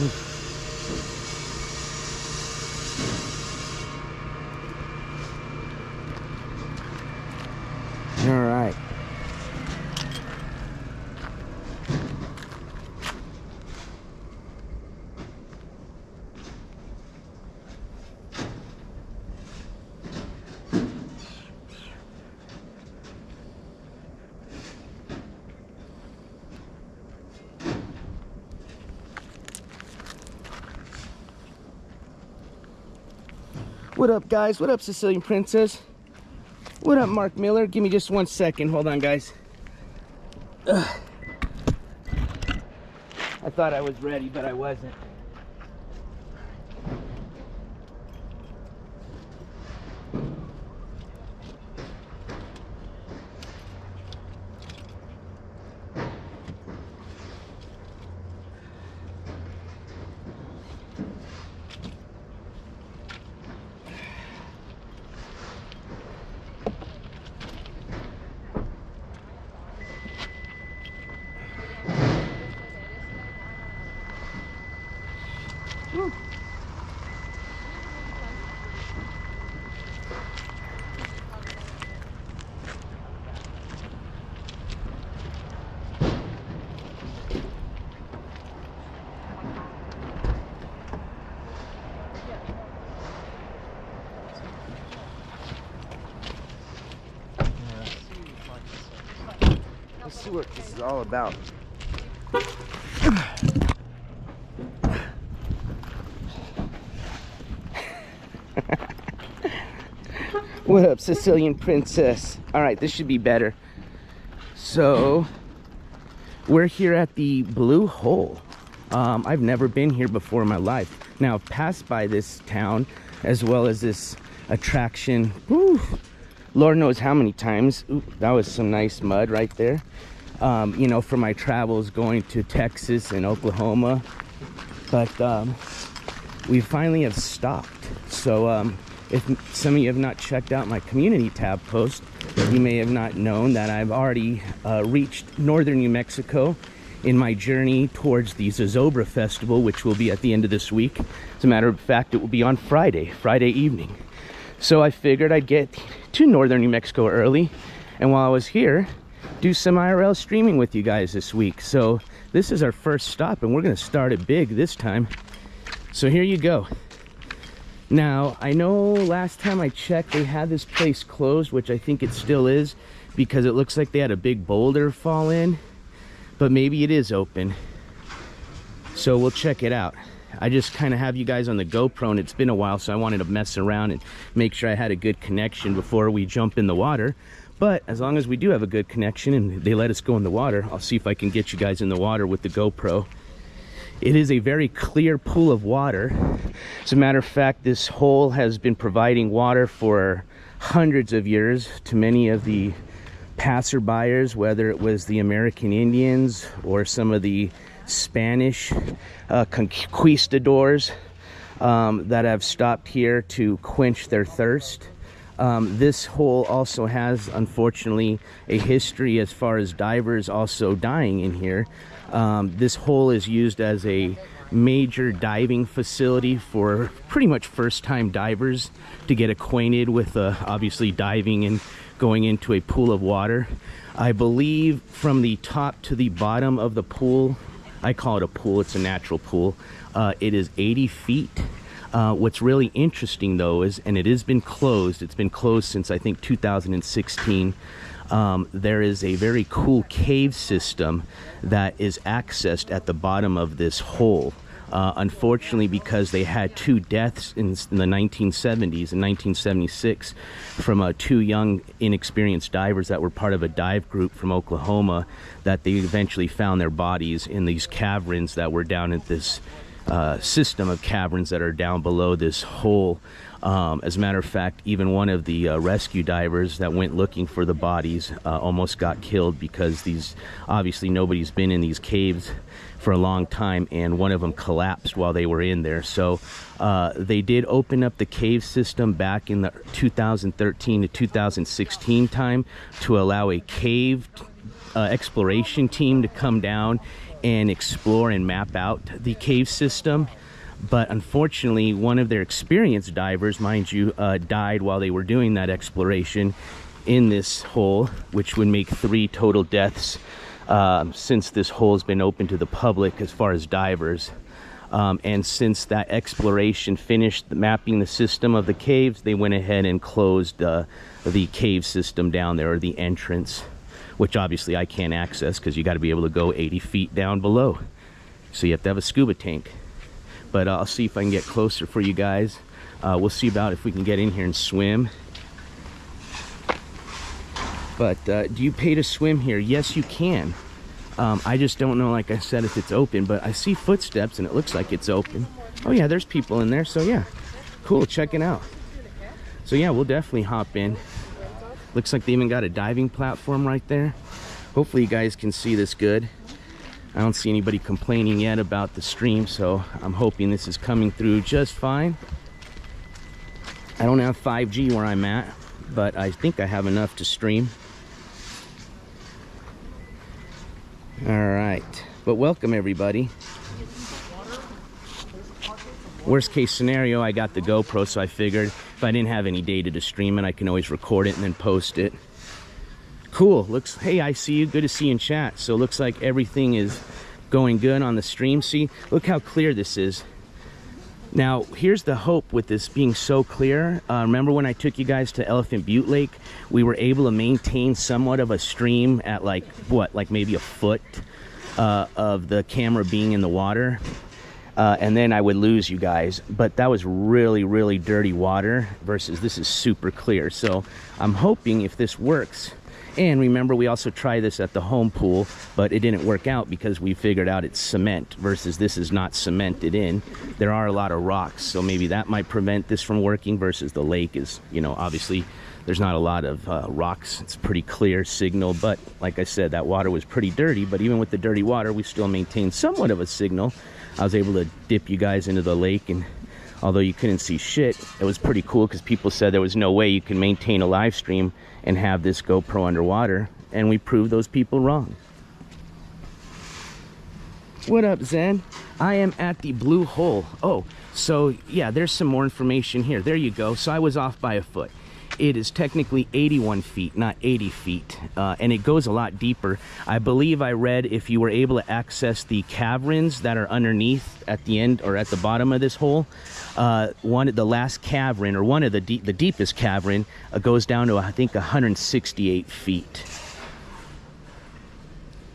All right. What up, guys? What up, Sicilian Princess? What up, Mark Miller? Give me just 1 second. Hold on, guys. Ugh. I thought I was ready, but I wasn't. Woo. Let's see what this is all about. What up, Sicilian Princess? All right, this should be better. So we're here at the Blue Hole. I've never been here before in my life. Now, I've passed by this town as well as this attraction. Woo, Lord knows how many times. Ooh, that was some nice mud right there. You know, for my travels going to Texas and Oklahoma. But we finally have stopped. So if some of you have not checked out my community tab post, you may have not known that I've already reached northern New Mexico in my journey towards the Zozobra Festival, which will be at the end of this week. As a matter of fact, it will be on Friday evening. So I figured I'd get to northern New Mexico early, and while I was here, do some IRL streaming with you guys this week. So this is our first stop, and we're gonna start it big this time. So here you go. Now, I know last time I checked, they had this place closed, which I think it still is, because it looks like they had a big boulder fall in, but maybe it is open. So we'll check it out. I just kind of have you guys on the GoPro, and it's been a while, so I wanted to mess around and make sure I had a good connection before we jump in the water. But as long as we do have a good connection and they let us go in the water, I'll see if I can get you guys in the water with the GoPro. It is a very clear pool of water. As a matter of fact, this hole has been providing water for hundreds of years to many of the passerbyers, whether it was the American Indians or some of the Spanish conquistadors that have stopped here to quench their thirst. This hole also has, unfortunately, a history as far as divers also dying in here. This hole is used as a major diving facility for pretty much first-time divers to get acquainted with obviously diving and going into a pool of water. I believe from the top to the bottom of the pool, I call it a pool, it's a natural pool, it is 80 feet. What's really interesting though is, and it has been closed, it's been closed since I think 2016, there is a very cool cave system that is accessed at the bottom of this hole. Unfortunately, because they had 2 deaths in the 1970s and 1976 from 2 young inexperienced divers that were part of a dive group from Oklahoma, that they eventually found their bodies in these caverns that were down at this system of caverns that are down below this hole. As a matter of fact, even one of the rescue divers that went looking for the bodies almost got killed, because obviously nobody's been in these caves for a long time, and one of them collapsed while they were in there. So they did open up the cave system back in the 2013 to 2016 time to allow a cave exploration team to come down and explore and map out the cave system. But unfortunately, one of their experienced divers, mind you, died while they were doing that exploration in this hole, which would make 3 total deaths since this hole has been open to the public as far as divers. And since that exploration finished mapping the system of the caves, they went ahead and closed the cave system down there, or the entrance, which obviously I can't access because you got to be able to go 80 feet down below. So you have to have a scuba tank. But I'll see if I can get closer for you guys. We'll see about if we can get in here and swim. But do you pay to swim here? Yes, you can. I just don't know, like I said, if it's open, but I see footsteps and it looks like it's open. Oh yeah, there's people in there, so yeah. Cool, check it out. So yeah, we'll definitely hop in. Looks like they even got a diving platform right there. Hopefully you guys can see this good. I don't see anybody complaining yet about the stream, so I'm hoping this is coming through just fine. I don't have 5G where I'm at, but I think I have enough to stream. All right, but welcome everybody. Worst case scenario, I got the GoPro, so I figured if I didn't have any data to stream it, I can always record it and then post it. Cool. Looks, hey, I see you. Good to see you in chat. So looks like everything is going good on the stream. See, look how clear this is. Now, here's the hope with this being so clear. Remember when I took you guys to Elephant Butte Lake? We were able to maintain somewhat of a stream at like, what, like maybe a foot of the camera being in the water. And then I would lose you guys. But that was really, really dirty water versus this is super clear. So I'm hoping if this works. And remember, we also tried this at the home pool, but it didn't work out because we figured out it's cement versus this is not cemented in. There are a lot of rocks, so maybe that might prevent this from working versus the lake is, you know, obviously there's not a lot of rocks. It's pretty clear signal, but like I said, that water was pretty dirty, but even with the dirty water, we still maintained somewhat of a signal. I was able to dip you guys into the lake, and although you couldn't see shit, it was pretty cool because people said there was no way you can maintain a live stream and have this GoPro underwater, and we proved those people wrong. What up, Zen? I am at the blue hole. Oh, so yeah, there's some more information here. There you go. So I was off by a foot. It is technically 81 feet, not 80 feet, and it goes a lot deeper. I believe I read if you were able to access the caverns that are underneath at the end or at the bottom of this hole, the last cavern, or one of the deepest cavern, goes down to, I think, 168 feet.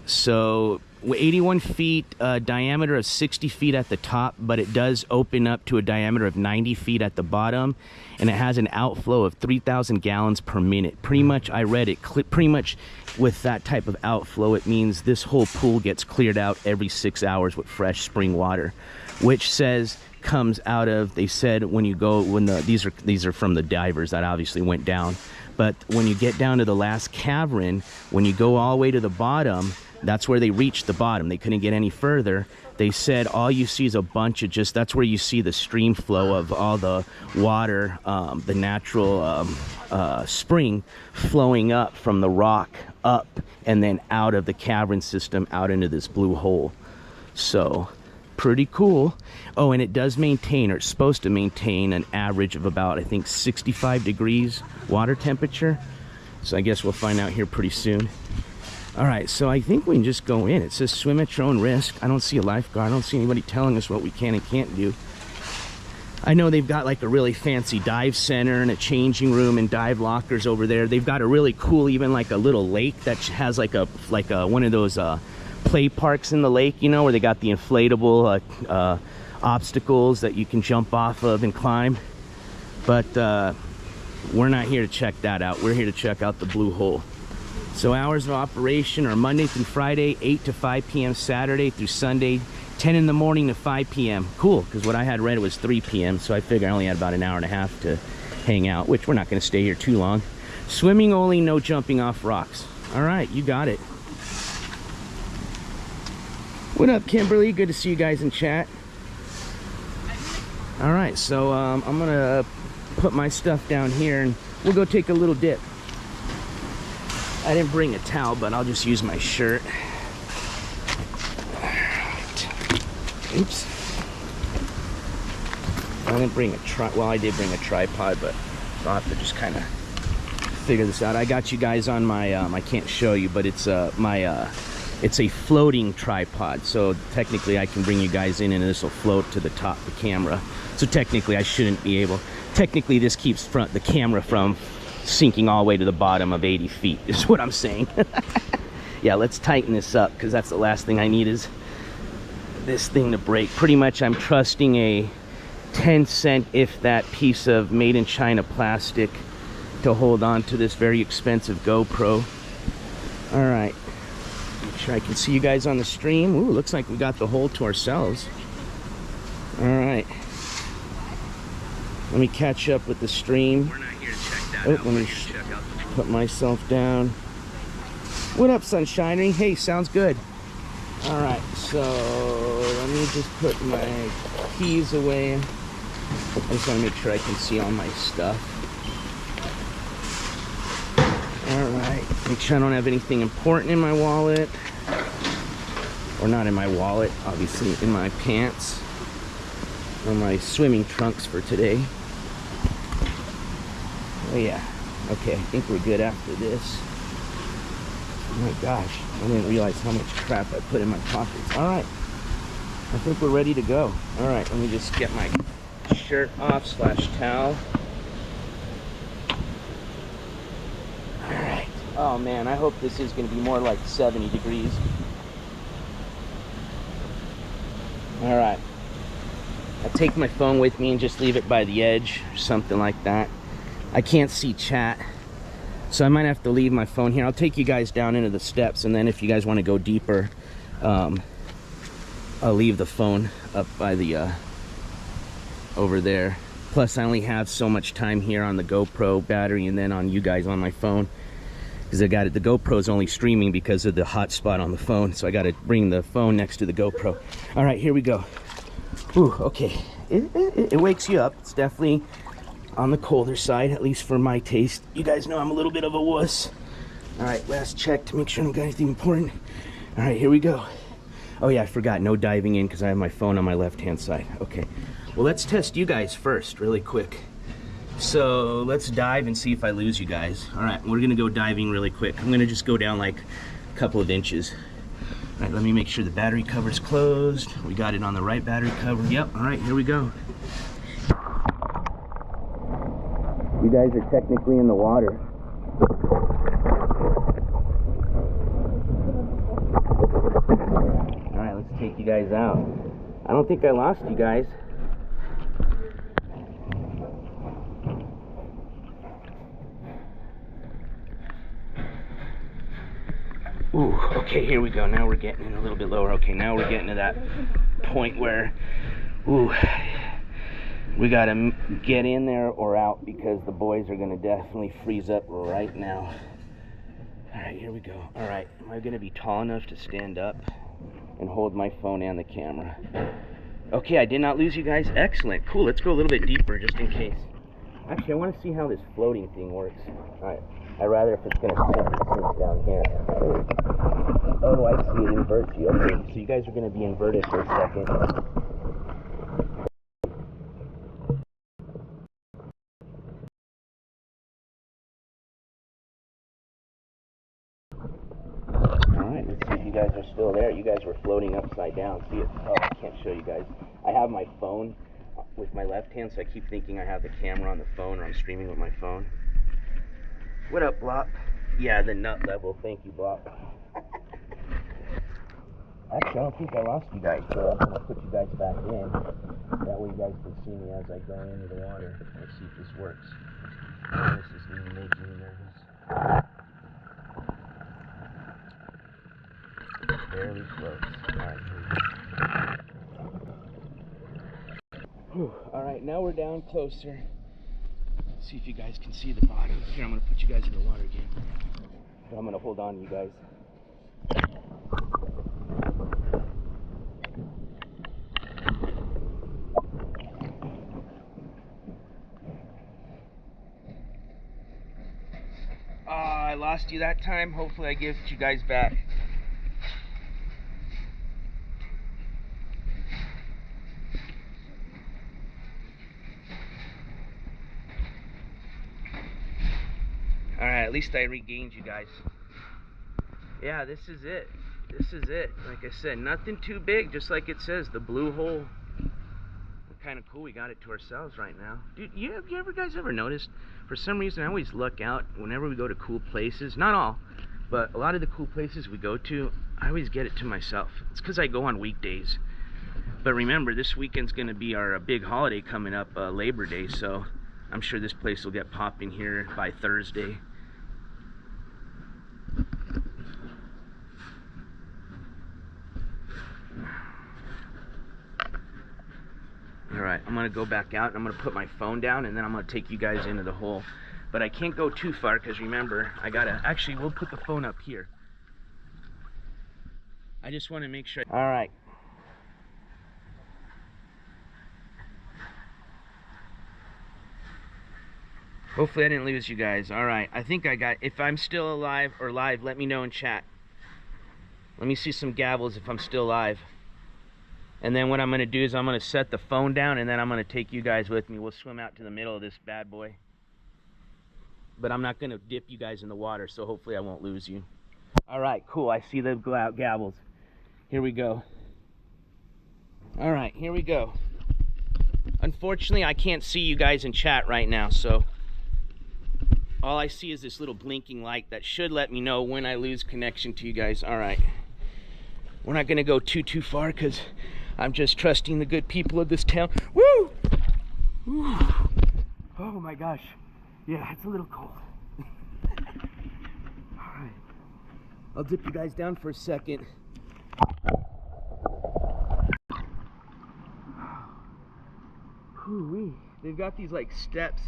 So 81 feet, diameter of 60 feet at the top, but it does open up to a diameter of 90 feet at the bottom, and it has an outflow of 3,000 gallons per minute. Pretty much, I read it, pretty much with that type of outflow, it means this whole pool gets cleared out every 6 hours with fresh spring water, which says comes out of, they said when you go, these are from the divers that obviously went down, but when you get down to the last cavern, when you go all the way to the bottom, that's where they reached the bottom. They couldn't get any further. They said all you see is a bunch of just, that's where you see the stream flow of all the water, the natural spring flowing up from the rock up and then out of the cavern system out into this blue hole. So pretty cool. Oh, and it does maintain, or it's supposed to maintain, an average of about, I think, 65 degrees water temperature. So I guess we'll find out here pretty soon. All right, so I think we can just go in. It says swim at your own risk. I don't see a lifeguard. I don't see anybody telling us what we can and can't do. I know they've got like a really fancy dive center and a changing room and dive lockers over there. They've got a really cool, even like a little lake that has like a one of those play parks in the lake, you know, where they got the inflatable obstacles that you can jump off of and climb. But we're not here to check that out. We're here to check out the blue hole. So hours of operation are Monday through Friday, 8 to 5 p.m. Saturday through Sunday, 10 in the morning to 5 p.m. Cool, because what I had read was 3 p.m., so I figured I only had about an hour and a half to hang out, which we're not going to stay here too long. Swimming only, no jumping off rocks. All right, you got it. What up, Kimberly? Good to see you guys in chat. All right, so I'm going to put my stuff down here, and we'll go take a little dip. I didn't bring a towel, but I'll just use my shirt. Oops. I didn't bring a well, I did bring a tripod, but I'll have to just kind of figure this out. I got you guys on my I can't show you, but it's it's a floating tripod, so technically I can bring you guys in and this will float to the top of the camera. So technically I shouldn't be able, technically this keeps the camera from sinking all the way to the bottom of 80 feet is what I'm saying. Yeah, let's tighten this up, because that's the last thing I need is this thing to break. Pretty much I'm trusting a 10-cent, if that, piece of made in China plastic to hold on to this very expensive GoPro. All right, make sure I can see you guys on the stream. Ooh, looks like we got the hole to ourselves. All right, let me catch up with the stream. We're not here to check that out. Let me put myself down. What up, Sunshiny? Hey, sounds good. All right, so let me just put my keys away. I just want to make sure I can see all my stuff. All right, make sure I don't have anything important in my wallet. Or not in my wallet, obviously in my pants. Or my swimming trunks for today. Oh yeah, okay, I think we're good after this. Oh my gosh, I didn't realize how much crap I put in my pockets. All right, I think we're ready to go. All right, let me just get my shirt off / towel. All right. Oh man, I hope this is going to be more like 70 degrees. All right. I'll take my phone with me and just leave it by the edge or something like that. I can't see chat, so I might have to leave my phone here. I'll take you guys down into the steps, and then if you guys want to go deeper, I'll leave the phone up by the over there. Plus I only have so much time here on the GoPro battery and then on you guys on my phone, because I got it, the GoPro's only streaming because of the hotspot on the phone, so I got to bring the phone next to the GoPro. All right, here we go. Ooh, okay, it wakes you up. It's definitely on the colder side, at least for my taste. You guys know I'm a little bit of a wuss. All right, last check to make sure I don't got anything important. All right, here we go. Oh yeah, I forgot, no diving in because I have my phone on my left-hand side. Okay, well, let's test you guys first really quick. So let's dive and see if I lose you guys. All right, we're gonna go diving really quick. I'm gonna just go down like a couple of inches. All right, let me make sure the battery cover's closed. We got it on the right battery cover. Yep, all right, here we go. You guys are technically in the water. All right, let's take you guys out. I don't think I lost you guys. Ooh, okay, here we go. Now we're getting in a little bit lower. Okay, now we're getting to that point where, ooh, we gotta get in there or out, because the boys are gonna definitely freeze up right now. All right, here we go. All right, am I gonna be tall enough to stand up and hold my phone and the camera? Okay, I did not lose you guys. Excellent, cool. Let's go a little bit deeper just in case. Actually, I want to see how this floating thing works. All right, I'd rather if it's gonna sink down here. Oh, I see, it inverts you. Okay, so you guys are gonna be inverted for a second. Alright, let's see if you guys are still there. You guys were floating upside down. See it? Oh, I can't show you guys. I have my phone with my left hand, so I keep thinking I have the camera on the phone, or I'm streaming with my phone. What up, Blop? Yeah, the nut level. Thank you, Blop. Actually, I don't think I lost you guys, so I'm going to put you guys back in. That way you guys can see me as I go into the water. Let's see if this works. Oh, this is making me nervous. It barely floats. Alright, now we're down closer. Let's see if you guys can see the bottom. Here, I'm going to put you guys in the water again. I'm going to hold on to you guys. lost you that time. Hopefully I get you guys back. Alright, at least I regained you guys. Yeah, this is it. This is it. Like I said, nothing too big, just like it says, the blue hole. Kind of cool we got it to ourselves right now. Dude, you ever guys ever noticed, for some reason I always luck out whenever we go to cool places. Not all, but a lot of the cool places we go to, I always get it to myself. It's because I go on weekdays. But remember, this weekend's going to be our big holiday coming up, Labor Day, so I'm sure this place will get popping here by Thursday. Alright, I'm going to go back out and I'm going to put my phone down and then I'm going to take you guys into the hole. But I can't go too far because remember, I got to... Actually, we'll put the phone up here. I just want to make sure... Alright. Hopefully I didn't lose you guys. Alright, I think I got... If I'm still alive or live, let me know in chat. Let me see some gavels if I'm still live. And then what I'm going to do is I'm going to set the phone down and then I'm going to take you guys with me. We'll swim out to the middle of this bad boy. But I'm not going to dip you guys in the water, so hopefully I won't lose you. Alright, cool. I see the gavels. Here we go. Alright, here we go. Unfortunately, I can't see you guys in chat right now, so all I see is this little blinking light that should let me know when I lose connection to you guys. Alright. We're not going to go too far because I'm just trusting the good people of this town. Woo! Woo! Oh my gosh. Yeah, it's a little cold. Alright. I'll dip you guys down for a second. Whoo-wee. They've got these like steps.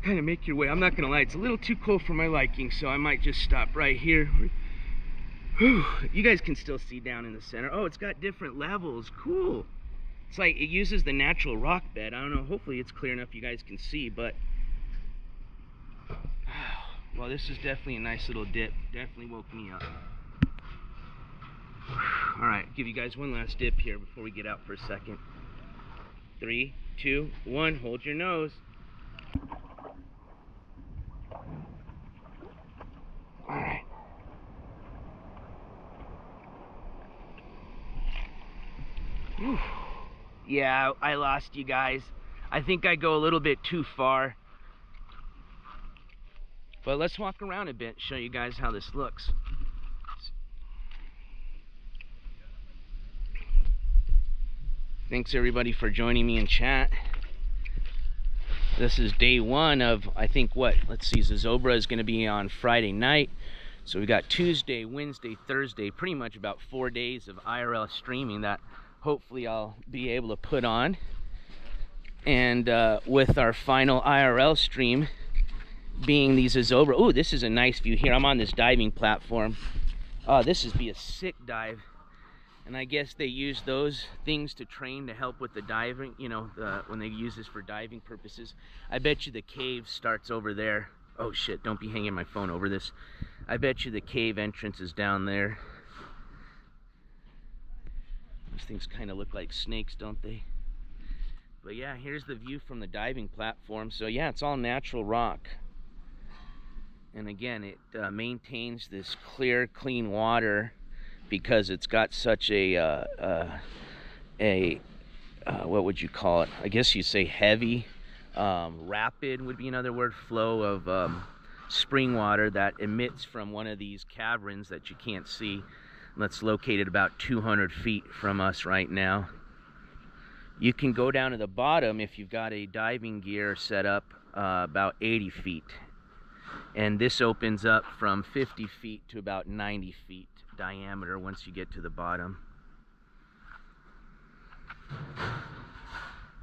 Kind of make your way. I'm not going to lie, it's a little too cold for my liking, so I might just stop right here. Whew. You guys can still see down in the center. Oh, it's got different levels. Cool. It's like it uses the natural rock bed. I don't know. Hopefully it's clear enough you guys can see, but well, this is definitely a nice little dip. Definitely woke me up. All right, give you guys one last dip here before we get out for a second. 3, 2, 1. Hold your nose. All right. Whew. Yeah, I lost you guys. I think I go a little bit too far. But let's walk around a bit, show you guys how this looks. Thanks everybody for joining me in chat. This is day one of, I think what, let's see, Zozobra is going to be on Friday night. So we got Tuesday, Wednesday, Thursday, pretty much about 4 days of IRL streaming that hopefully I'll be able to put on. And with our final IRL stream being the Zozobra. Oh, this is a nice view here. I'm on this diving platform. This would be a sick dive. And I guess they use those things to train to help with the diving, you know, when they use this for diving purposes. I bet you the cave starts over there. Oh shit, don't be hanging my phone over this. I bet you the cave entrance is down there. These things kind of look like snakes, don't they? But yeah, here's the view from the diving platform. So yeah, it's all natural rock. And again, it maintains this clear, clean water because it's got such a what would you call it? I guess you'd say heavy, rapid would be another word, flow of spring water that emits from one of these caverns that you can't see. That's located about 200 feet from us right now. You can go down to the bottom if you've got a diving gear set up about 80 feet. And this opens up from 50 feet to about 90 feet diameter once you get to the bottom.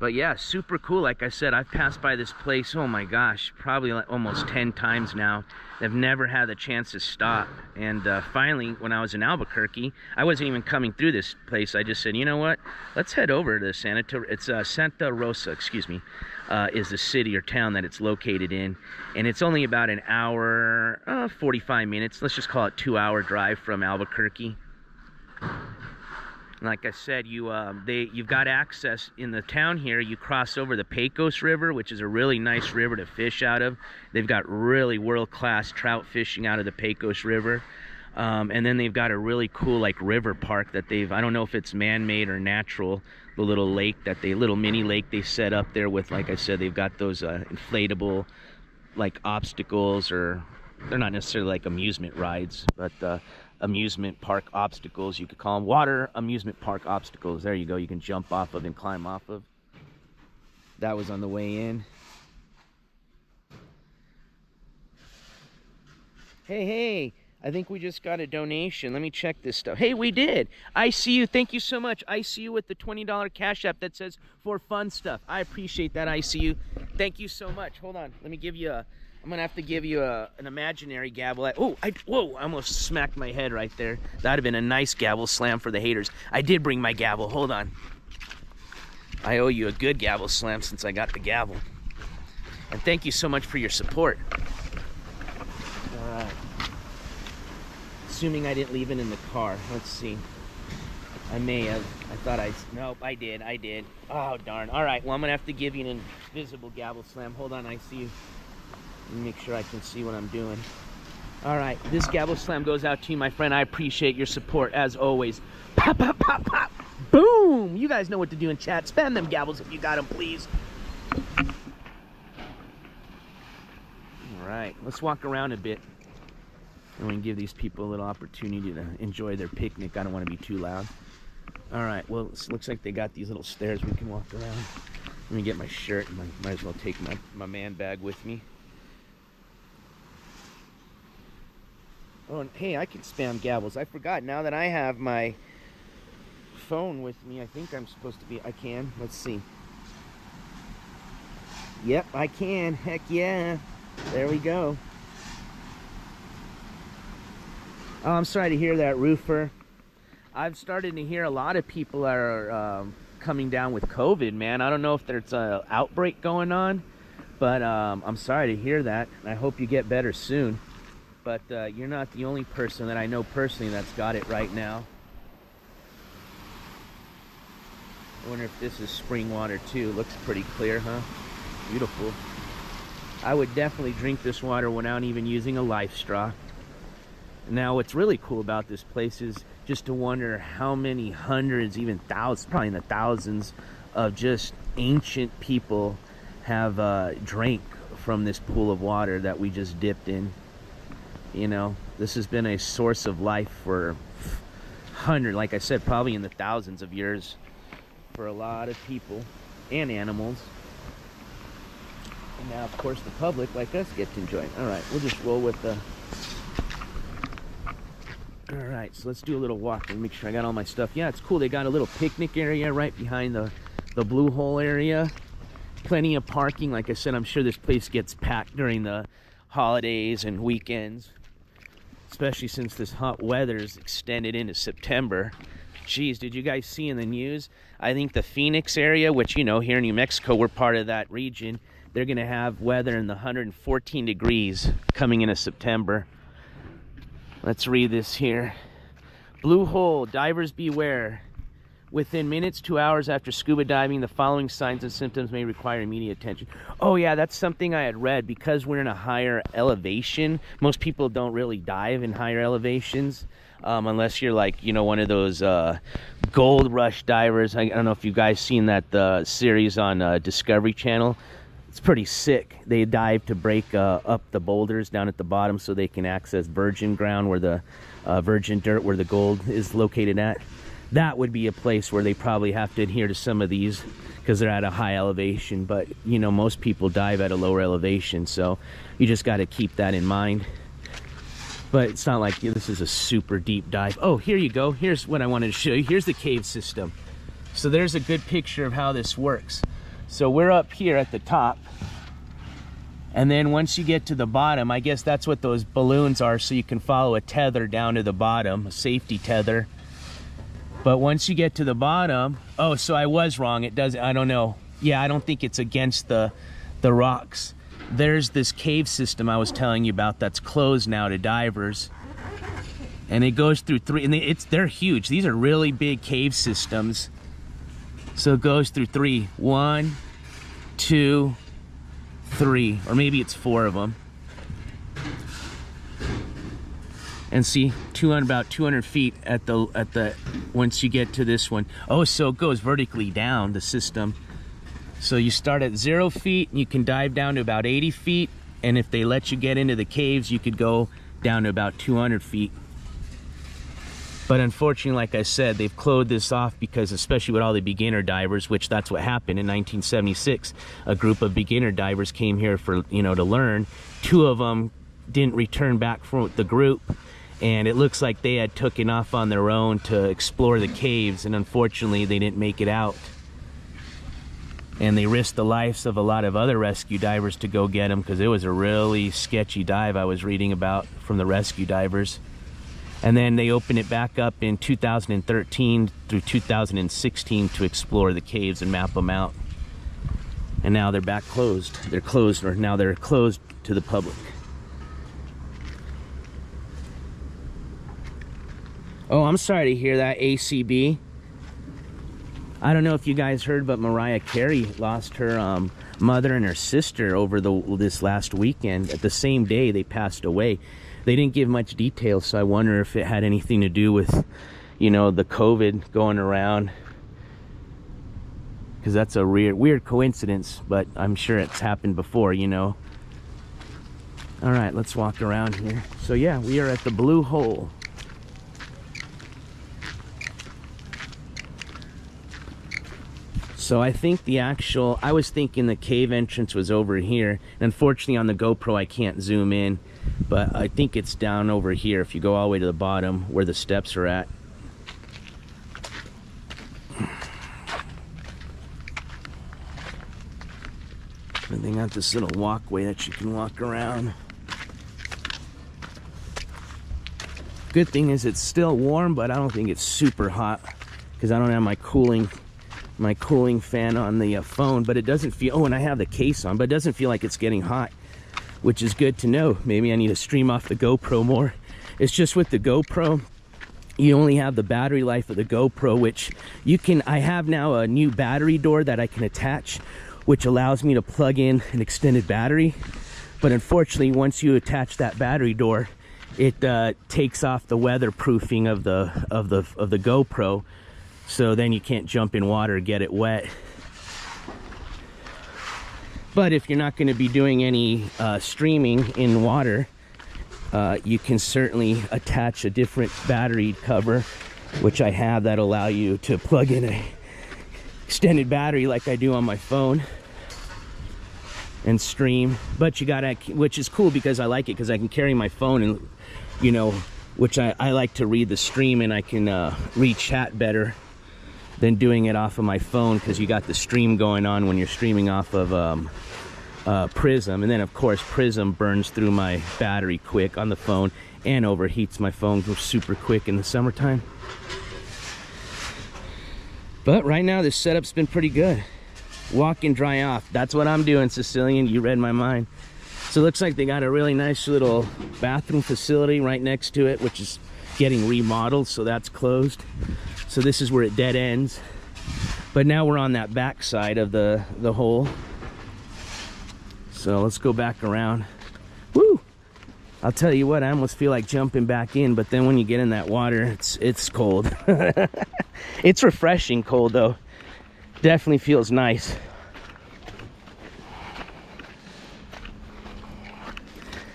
But yeah, super cool. Like I said, I've passed by this place, oh my gosh, probably like almost 10 times now. I've never had the chance to stop. And finally, when I was in Albuquerque, I wasn't even coming through this place. I just said, you know what? Let's head over to Santa Rosa, excuse me, is the city or town that it's located in. And it's only about an hour, 45 minutes. Let's just call it 2-hour drive from Albuquerque. Like I said, you've got access in the town here. You cross over the Pecos River, which is a really nice river to fish out of. They've got really world-class trout fishing out of the Pecos River. And then they've got a really cool like river park that I don't know if it's man-made or natural, the little lake little mini lake they set up there with, like I said, they've got those inflatable like obstacles, or they're not necessarily like amusement rides, but amusement park obstacles, you could call them. Water amusement park obstacles. There you go. You can jump off of and climb off of. That was on the way in. Hey, I think we just got a donation. Let me check this stuff. Hey, we did. I see you. Thank you so much. I see you with the $20 Cash App that says for fun stuff. I appreciate that. I see you. Thank you so much. Hold on. Let me give you I'm gonna have to give you an imaginary gavel. Whoa, I almost smacked my head right there. That'd have been a nice gavel slam for the haters. I did bring my gavel. Hold on. I owe you a good gavel slam since I got the gavel. And thank you so much for your support. All right. Assuming I didn't leave it in the car. Let's see. I may have. Nope, I did. Oh, darn. All right, well, I'm gonna have to give you an invisible gavel slam. Hold on, I see you. Let me make sure I can see what I'm doing. All right, this gavel slam goes out to you, my friend. I appreciate your support, as always. Pop, pop, pop, pop. Boom! You guys know what to do in chat. Spam them gavels if you got them, please. All right, let's walk around a bit. And we can give these people a little opportunity to enjoy their picnic. I don't want to be too loud. All right, well, it looks like they got these little stairs we can walk around. Let me get my shirt. Might as well take my man bag with me. Oh, and hey, I can spam gavels. I forgot. Now that I have my phone with me, I think I'm supposed to be. I can. Let's see. Yep, I can. Heck yeah. There we go. Oh, I'm sorry to hear that, Roofer. I've started to hear a lot of people are coming down with COVID, man. I don't know if there's an outbreak going on, but I'm sorry to hear that. I hope you get better soon. But you're not the only person that I know personally that's got it right now. I wonder if this is spring water too. Looks pretty clear, huh? Beautiful. I would definitely drink this water without even using a life straw. Now, what's really cool about this place is just to wonder how many hundreds, even thousands, probably in the thousands, of just ancient people have drank from this pool of water that we just dipped in. You know, this has been a source of life for like I said, probably in the thousands of years for a lot of people and animals. And now, of course, the public like us get to enjoy it. All right, we'll just roll with the... All right, so let's do a little walk and make sure I got all my stuff. Yeah, it's cool. They got a little picnic area right behind the blue hole area. Plenty of parking. Like I said, I'm sure this place gets packed during the holidays and weekends, especially since this hot weather is extended into September. Jeez, did you guys see in the news? I think the Phoenix area, which, you know, here in New Mexico, we're part of that region, they're going to have weather in the 114 degrees coming into September. Let's read this here. Blue hole, divers beware. Within minutes to hours after scuba diving, the following signs and symptoms may require immediate attention. Oh yeah, that's something I had read. Because we're in a higher elevation, most people don't really dive in higher elevations. Unless you're like, you know, one of those gold rush divers. I don't know if you guys seen that series on Discovery Channel. It's pretty sick. They dive to break up the boulders down at the bottom so they can access virgin ground, where the virgin dirt where the gold is located at. That would be a place where they probably have to adhere to some of these because they're at a high elevation. But, you know, most people dive at a lower elevation, so you just got to keep that in mind. But it's not like this is a super deep dive. Oh, here you go. Here's what I wanted to show you. Here's the cave system. So there's a good picture of how this works. So we're up here at the top. And then once you get to the bottom, I guess that's what those balloons are, so you can follow a tether down to the bottom, a safety tether. But once you get to the bottom, oh, so I was wrong. It does, I don't know. Yeah, I don't think it's against the rocks. There's this cave system I was telling you about that's closed now to divers. And it goes through three, and they're huge. These are really big cave systems. So it goes through three. 1, 2, 3, or maybe it's 4 of them. And see, about 200 feet at the once you get to this one. Oh, so it goes vertically down the system. So you start at 0 feet, and you can dive down to about 80 feet. And if they let you get into the caves, you could go down to about 200 feet. But unfortunately, like I said, they've closed this off because, especially with all the beginner divers, which that's what happened in 1976. A group of beginner divers came here for, you know, to learn. 2 of them didn't return back from the group, and it looks like they had taken off on their own to explore the caves, and unfortunately, they didn't make it out. And they risked the lives of a lot of other rescue divers to go get them, because it was a really sketchy dive I was reading about from the rescue divers. And then they opened it back up in 2013 through 2016 to explore the caves and map them out. And now they're back closed. They're closed, or now they're closed to the public. Oh, I'm sorry to hear that, ACB. I don't know if you guys heard, but Mariah Carey lost her mother and her sister over this last weekend. At the same day, they passed away. They didn't give much detail, so I wonder if it had anything to do with, you know, the COVID going around. Because that's a weird coincidence, but I'm sure it's happened before, you know. All right, let's walk around here. So yeah, we are at the Blue Hole. So I think I was thinking the cave entrance was over here. And unfortunately on the GoPro I can't zoom in, but I think it's down over here if you go all the way to the bottom where the steps are at. And they got this little walkway that you can walk around. Good thing is it's still warm, but I don't think it's super hot because I don't have my cooling fan on the phone, but it doesn't feel, oh, and I have the case on, but it doesn't feel like it's getting hot, which is good to know. Maybe I need to stream off the GoPro more. It's just with the GoPro, you only have the battery life of the GoPro, which I have now a new battery door that I can attach, which allows me to plug in an extended battery. But unfortunately, once you attach that battery door, it takes off the weatherproofing of the GoPro. So then you can't jump in water, get it wet. But if you're not going to be doing any streaming in water, you can certainly attach a different battery cover, which I have, that allow you to plug in a extended battery like I do on my phone and stream. But you gotta, which is cool because I like it, because I can carry my phone and, you know, which I like to read the stream, and I can read chat better than doing it off of my phone, because you got the stream going on when you're streaming off of Prism. And then of course Prism burns through my battery quick on the phone and overheats my phone super quick in the summertime. But right now this setup's been pretty good. Walk and dry off, that's what I'm doing, Sicilian. You read my mind. So it looks like they got a really nice little bathroom facility right next to it, which is getting remodeled, so that's closed. So this is where it dead ends. But now we're on that back side of the hole. So let's go back around. Woo! I'll tell you what, I almost feel like jumping back in, but then when you get in that water, it's cold. It's refreshing cold though. Definitely feels nice.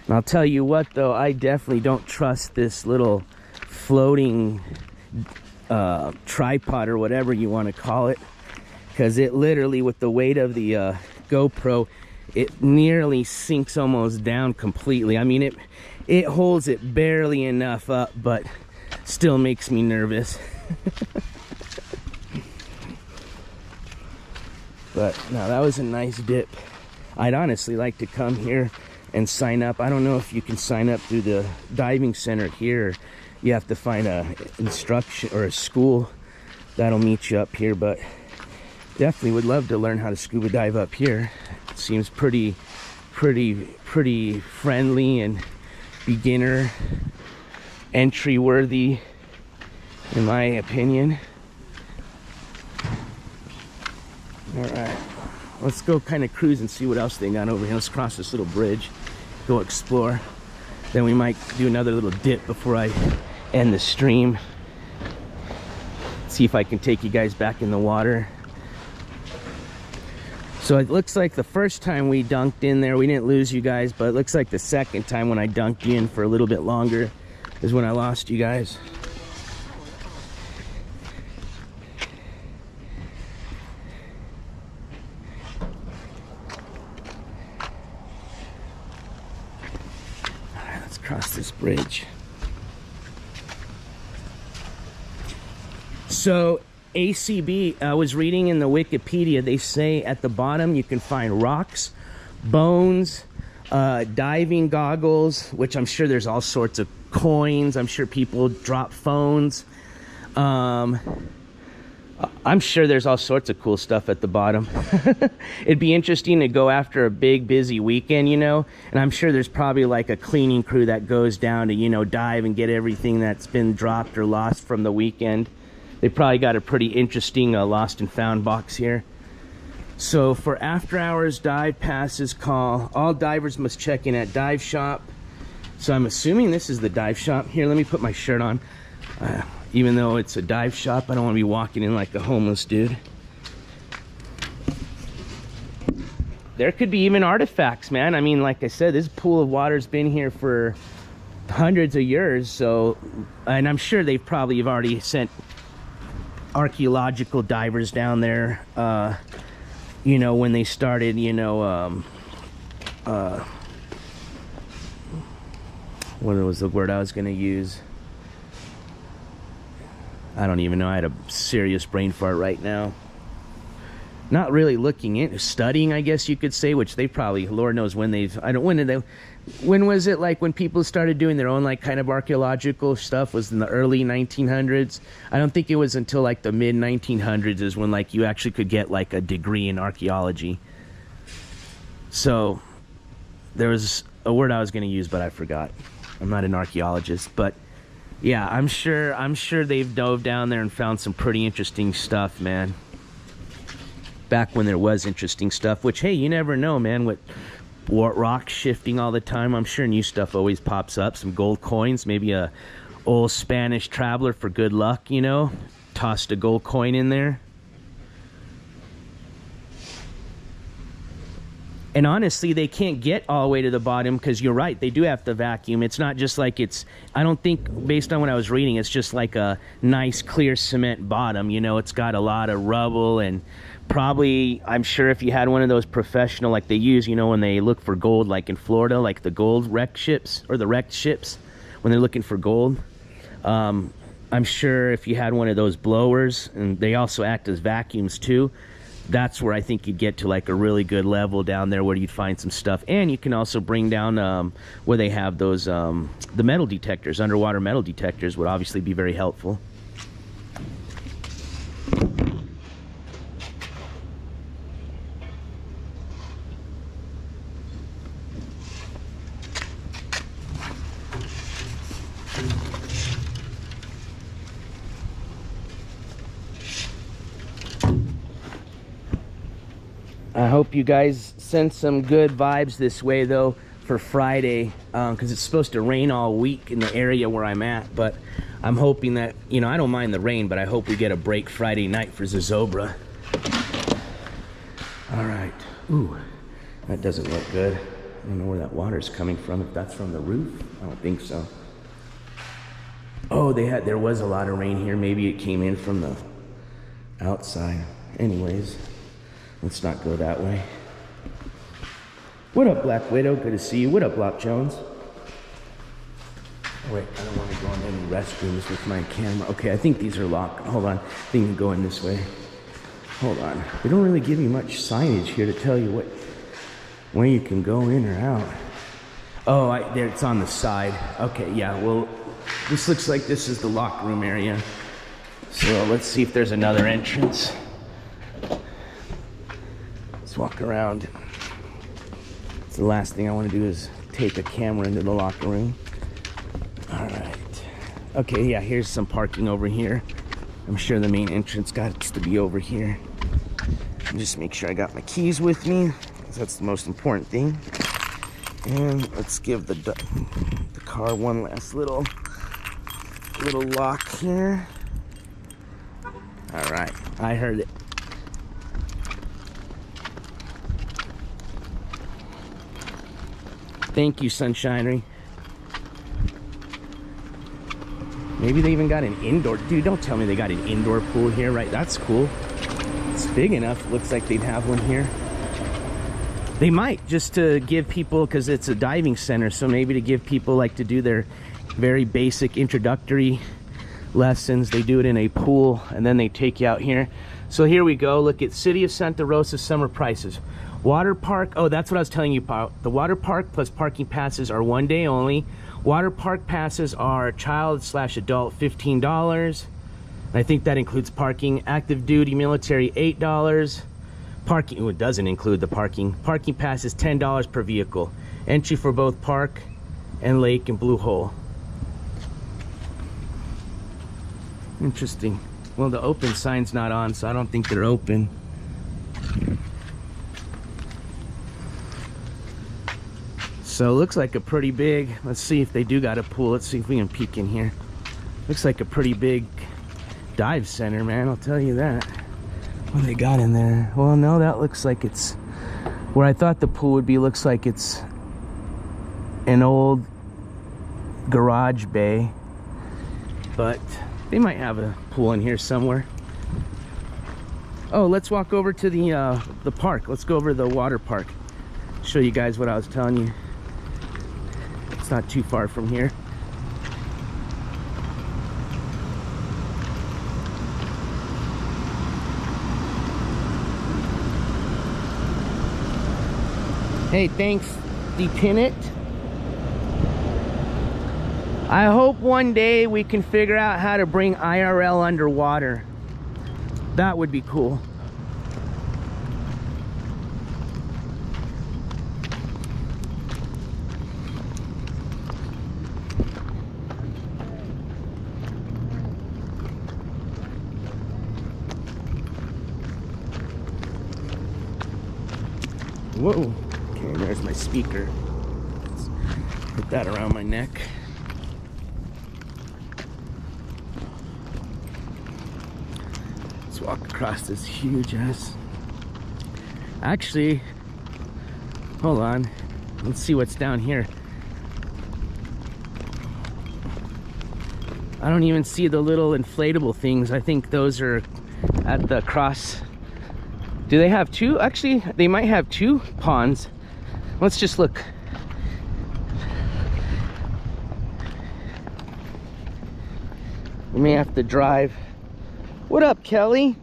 And I'll tell you what though, I definitely don't trust this little floating tripod or whatever you want to call it, because it literally, with the weight of the GoPro, it nearly sinks almost down completely. I mean, it holds it barely enough up, but still makes me nervous. But no, that was a nice dip. I'd honestly like to come here and sign up. I don't know if you can sign up through the diving center here. You have to find a instruction or a school that'll meet you up here, but definitely would love to learn how to scuba dive up here. It seems pretty friendly and beginner entry worthy, in my opinion. All right, let's go kind of cruise and see what else they got over here. Let's cross this little bridge, go explore. Then we might do another little dip before I end the stream. See if I can take you guys back in the water. So it looks like the first time we dunked in there, we didn't lose you guys, but it looks like the second time when I dunked you in for a little bit longer is when I lost you guys. All right, let's cross this bridge. So ACB, I was reading in the Wikipedia, they say at the bottom you can find rocks, bones, diving goggles, which I'm sure there's all sorts of coins. I'm sure people drop phones. I'm sure there's all sorts of cool stuff at the bottom. It'd be interesting to go after a big busy weekend, you know, and I'm sure there's probably like a cleaning crew that goes down to, you know, dive and get everything that's been dropped or lost from the weekend. They probably got a pretty interesting lost and found box here. So for after hours dive passes call, all divers must check in at dive shop. So I'm assuming this is the dive shop. Here, let me put my shirt on. Even though it's a dive shop, I don't want to be walking in like a homeless dude. There could be even artifacts, man. I mean, like I said, this pool of water's been here for hundreds of years. So, and I'm sure they've probably have already sent archaeological divers down there, you know, when they started, you know, what was the word I was going to use? I don't even know. I had a serious brain fart right now. Not really looking into studying, I guess you could say, which they probably, Lord knows when they've, I don't, when did they, when was it like when people started doing their own like kind of archaeological stuff? Was in the early 1900s. I don't think it was until like the mid 1900s is when like you actually could get like a degree in archaeology. So there was a word I was going to use, but I forgot. I'm not an archaeologist, but yeah, I'm sure they've dove down there and found some pretty interesting stuff, man. Back when there was interesting stuff, which, hey, you never know, man, with rocks shifting all the time, I'm sure new stuff always pops up. Some gold coins, maybe a old Spanish traveler for good luck, you know, tossed a gold coin in there. And honestly, they can't get all the way to the bottom because you're right, they do have to vacuum. It's not just like it's, I don't think, based on what I was reading, it's just like a nice clear cement bottom, you know. It's got a lot of rubble, and probably, I'm sure if you had one of those professional, like they use, you know, when they look for gold, like in Florida, like the gold wreck ships, or the wrecked ships, when they're looking for gold. I'm sure if you had one of those blowers, and they also act as vacuums too, that's where I think you'd get to like a really good level down there where you'd find some stuff. And you can also bring down where they have those, the metal detectors, underwater metal detectors would obviously be very helpful. I hope you guys send some good vibes this way though for Friday, because it's supposed to rain all week in the area where I'm at, but I'm hoping that, you know, I don't mind the rain, but I hope we get a break Friday night for Zozobra. All right. Ooh, that doesn't look good. I don't know where that water's coming from, if that's from the roof. I don't think so. Oh, there was a lot of rain here. Maybe it came in from the outside. Anyways, let's not go that way. What up, Black Widow? Good to see you. What up, Block Jones? Oh, wait, I don't want to go in any restrooms with my camera. Okay, I think these are locked. Hold on. I think we can go in this way. Hold on. They don't really give you much signage here to tell you when you can go in or out. Oh, there, it's on the side. Okay, yeah, well, this looks like this is the locker room area. So let's see if there's another entrance. Let's walk around. The last thing I want to do is take a camera into the locker room. All right. Okay, yeah, here's some parking over here. I'm sure the main entrance got to be over here. Just make sure I got my keys with me, because that's the most important thing. And let's give the car one last little lock here. All right, I heard it. Thank you, Sunshinery. Maybe they even got an indoor. Dude, don't tell me they got an indoor pool here, right? That's cool. It's big enough. Looks like they'd have one here. They might, just to give people, because it's a diving center, so maybe to give people like to do their very basic introductory lessons. They do it in a pool, and then they take you out here. So here we go. Look at City of Santa Rosa summer prices. Water park, oh, that's what I was telling you about. The water park plus parking passes are 1 day only. Water park passes are child/adult $15. I think that includes parking. Active duty military $8. Parking, oh, it doesn't include the parking. Parking pass is $10 per vehicle. Entry for both park and lake and Blue Hole. Interesting. Well, the open sign's not on, so I don't think they're open. So it looks like a pretty big, let's see if they do got a pool. Let's see if we can peek in here. Looks like a pretty big dive center, man, I'll tell you that. What do they got in there? Well, no, that looks like it's where I thought the pool would be. Looks like it's an old garage bay, but they might have a pool in here somewhere. Oh, let's walk over to the park. Let's go over to the water park. Show you guys what I was telling you. It's not too far from here. Hey, thanks, Depin It. I hope one day we can figure out how to bring IRL underwater. That would be cool. Whoa. Okay, there's my speaker. Let's put that around my neck. Let's walk across this huge ass. Actually, hold on. Let's see what's down here. I don't even see the little inflatable things. I think those are at the cross. Do they have two? Actually, they might have two ponds. Let's just look. We may have to drive. What up, Kelly?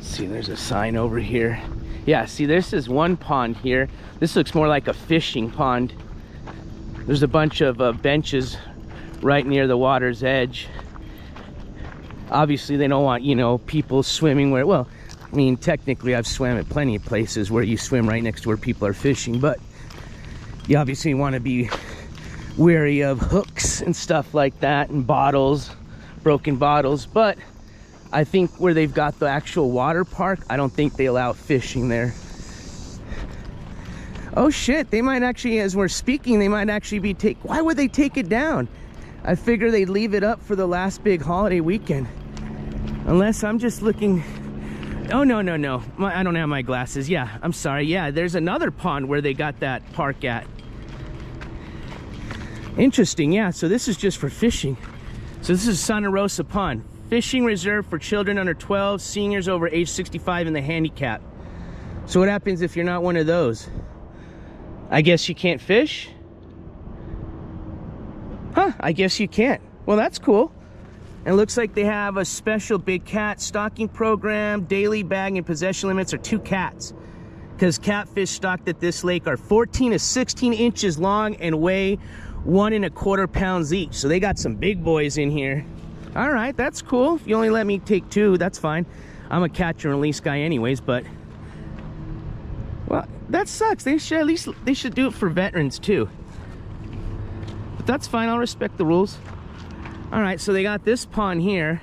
See, there's a sign over here. Yeah, see, this is one pond here. This looks more like a fishing pond. There's a bunch of benches right near the water's edge. Obviously, they don't want, you know, people swimming where, well, I mean, technically, I've swam at plenty of places where you swim right next to where people are fishing, but you obviously want to be wary of hooks and stuff like that, and bottles, broken bottles. But I think where they've got the actual water park, I don't think they allow fishing there. Oh shit, they might actually, as we're speaking, they might actually be why would they take it down? I figure they'd leave it up for the last big holiday weekend. Unless I'm just looking. Oh, no. I don't have my glasses. Yeah, I'm sorry. Yeah, there's another pond where they got that park at. Interesting, yeah, so this is just for fishing. So this is Santa Rosa Pond. fishing reserved for children under 12, seniors over age 65, and the handicap. So what happens if you're not one of those? I guess you can't fish? Huh, I guess you can't. Well, that's cool. And it looks like they have a special big cat stocking program. Daily bag and possession limits are 2 cats. Because catfish stocked at this lake are 14 to 16 inches long and weigh 1 1/4 pounds each. So they got some big boys in here. All right, that's cool. If you only let me take 2, that's fine. I'm a catch and release guy anyways, but well, that sucks. They should at least do it for veterans too. But that's fine. I'll respect the rules. All right, so they got this pond here,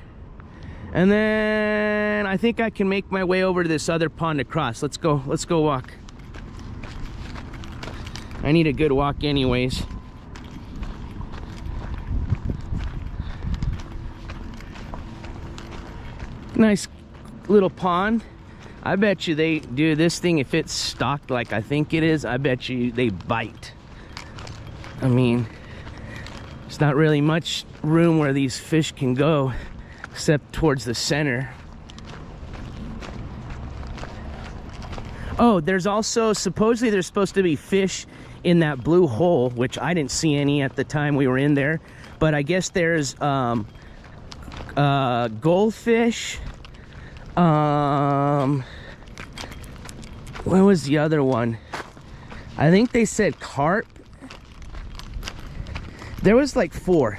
and then I think I can make my way over to this other pond to cross. Let's go walk. I need a good walk anyways. Nice little pond. I bet you they do this thing, if it's stocked like I think it is, I bet you they bite. I mean, there's not really much room where these fish can go except towards the center. Oh, there's also, supposedly there's supposed to be fish in that blue hole, which I didn't see any at the time we were in there, but I guess there's goldfish. What was the other one? I think they said carp. There was like 4,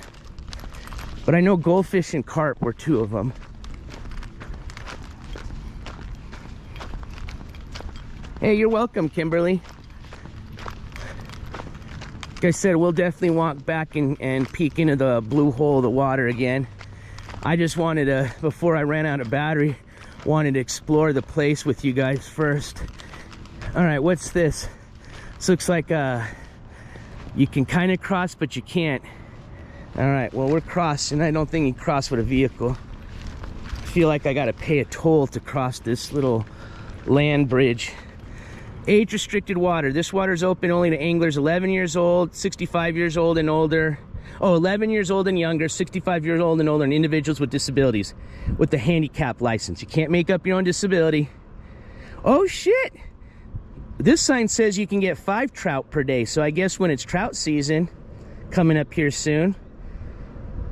but I know goldfish and carp were 2 of them. Hey, you're welcome, Kimberly. Like I said, we'll definitely walk back and peek into the blue hole of the water again. I just wanted to, before I ran out of battery, wanted to explore the place with you guys first. All right, what's this? This looks like you can kind of cross, but you can't. All right, well, we're crossing. I don't think you can cross with a vehicle. I feel like I got to pay a toll to cross this little land bridge. Age restricted water. This water is open only to anglers 11 years old, 65 years old and older. Oh, 11 years old and younger, 65 years old and older, and individuals with disabilities with the handicap license. You can't make up your own disability. Oh, shit. This sign says you can get 5 trout per day. So I guess when it's trout season coming up here soon,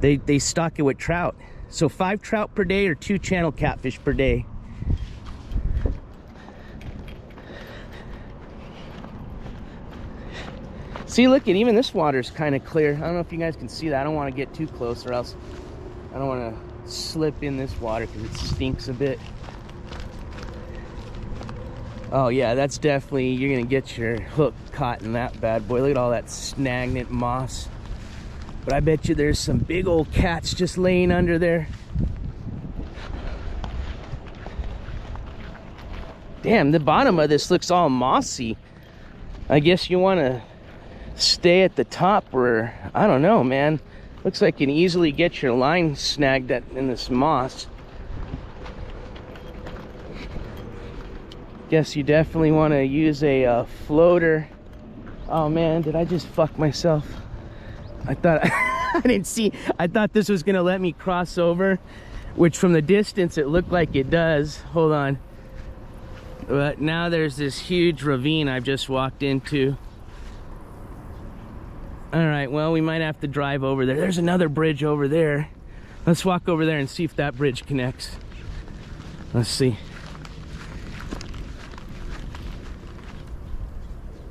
they stock it with trout. So 5 trout per day or 2 channel catfish per day. See, look at, even this water's kind of clear. I don't know if you guys can see that. I don't want to get too close or else I don't want to slip in this water because it stinks a bit. Oh yeah, that's definitely, you're gonna get your hook caught in that bad boy. Look at all that stagnant moss. But I bet you there's some big old cats just laying under there. Damn, the bottom of this looks all mossy. I guess you want to stay at the top where, I don't know, man. Looks like you can easily get your line snagged in this moss. Guess you definitely want to use a floater. Oh man, did I just fuck myself? I thought I didn't see. I thought this was gonna let me cross over, which from the distance it looked like it does. Hold on. But now there's this huge ravine I've just walked into. All right, well, we might have to drive over there. There's another bridge over there. Let's walk over there and see if that bridge connects. Let's see.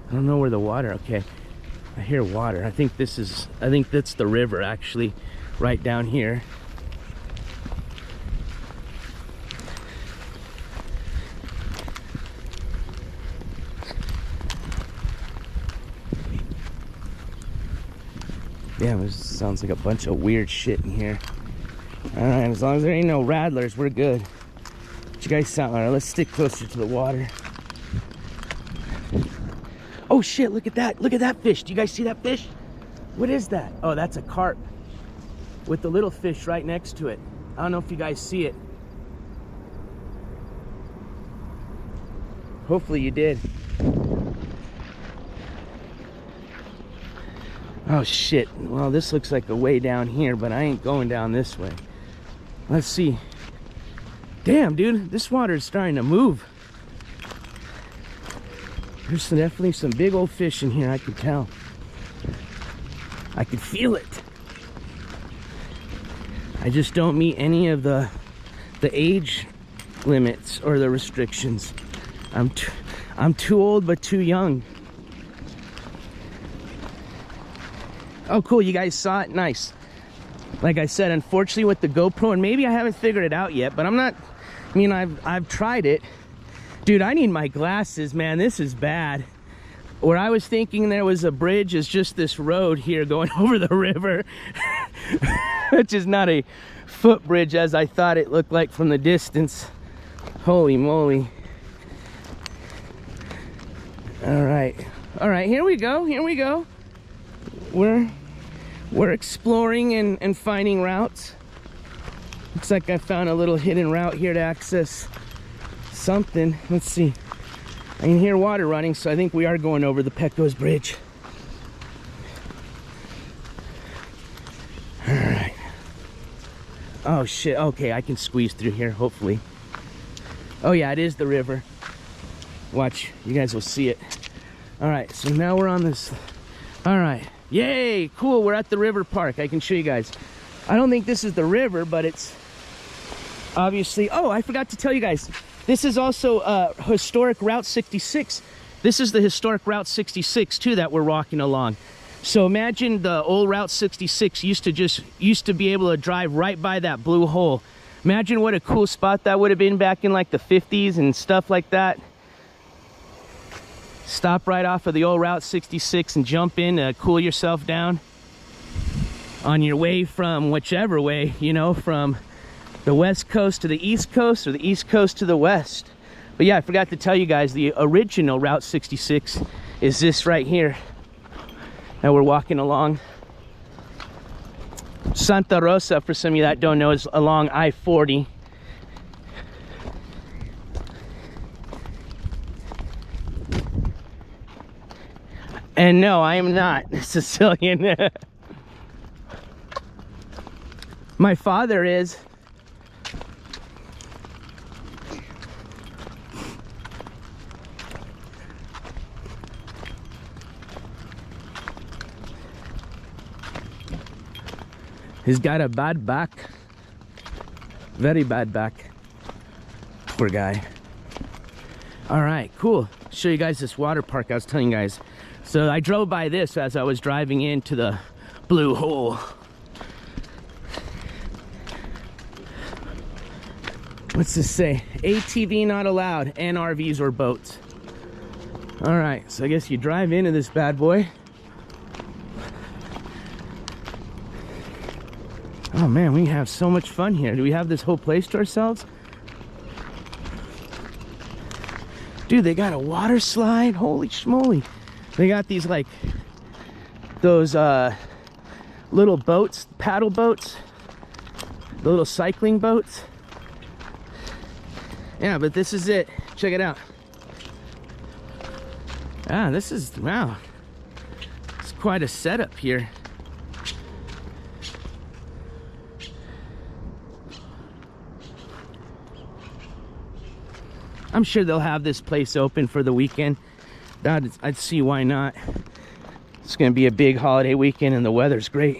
I don't know where the water, okay. I hear water. I think that's the river actually, right down here. Yeah, it sounds like a bunch of weird shit in here. All right, as long as there ain't no rattlers, we're good. What you guys sound? All right, let's stick closer to the water. Oh shit, look at that. Look at that fish. Do you guys see that fish? What is that? Oh, that's a carp with the little fish right next to it. I don't know if you guys see it. Hopefully you did. Oh shit, well, this looks like a way down here, but I ain't going down this way. Let's see. Damn, dude, this water is starting to move. There's definitely some big old fish in here, I can tell. I can feel it. I just don't meet any of the age limits or the restrictions. I'm too old but too young. Oh, cool, you guys saw it? Nice. Like I said, unfortunately with the GoPro, and maybe I haven't figured it out yet, but I'm not, I mean, I've tried it. Dude, I need my glasses, man. This is bad. Where I was thinking there was a bridge is just this road here going over the river, which is not a footbridge as I thought it looked like from the distance. Holy moly. All right, here we go. We're exploring and finding routes. Looks like I found a little hidden route here to access something. Let's see. I can hear water running, so I think we are going over the Pecos Bridge. All right. Oh shit, okay, I can squeeze through here, hopefully. Oh yeah, it is the river. Watch, you guys will see it. All right, so now we're on this. All right, yay, cool, we're at the river park. I can show you guys. I don't think this is the river, but it's obviously, oh, I forgot to tell you guys. This is also historic Route 66. This is the historic Route 66 too that we're walking along. So imagine the old Route 66 used to be able to drive right by that blue hole. Imagine what a cool spot that would have been back in like the 50s and stuff like that. Stop right off of the old Route 66 and jump in to cool yourself down on your way from whichever way, you know, from the west coast to the east coast or the east coast to the west. But yeah, I forgot to tell you guys, the original Route 66 is this right here that we're walking along. Santa Rosa, for some of you that don't know, is along I-40. And no, I am not Sicilian. My father is. He's got a bad back. Very bad back. Poor guy. All right, cool. Show you guys this water park I was telling you guys. So I drove by this as I was driving into the blue hole. What's this say? ATV not allowed, and RVs or boats. All right, so I guess you drive into this bad boy. Oh man, we have so much fun here. Do we have this whole place to ourselves? Dude, they got a water slide. Holy schmoly. They got these like those little boats, paddle boats, the little cycling boats. Yeah, but this is it. Check it out. Ah, this is, wow. It's quite a setup here. I'm sure they'll have this place open for the weekend. I'd see why not. It's gonna be a big holiday weekend and the weather's great.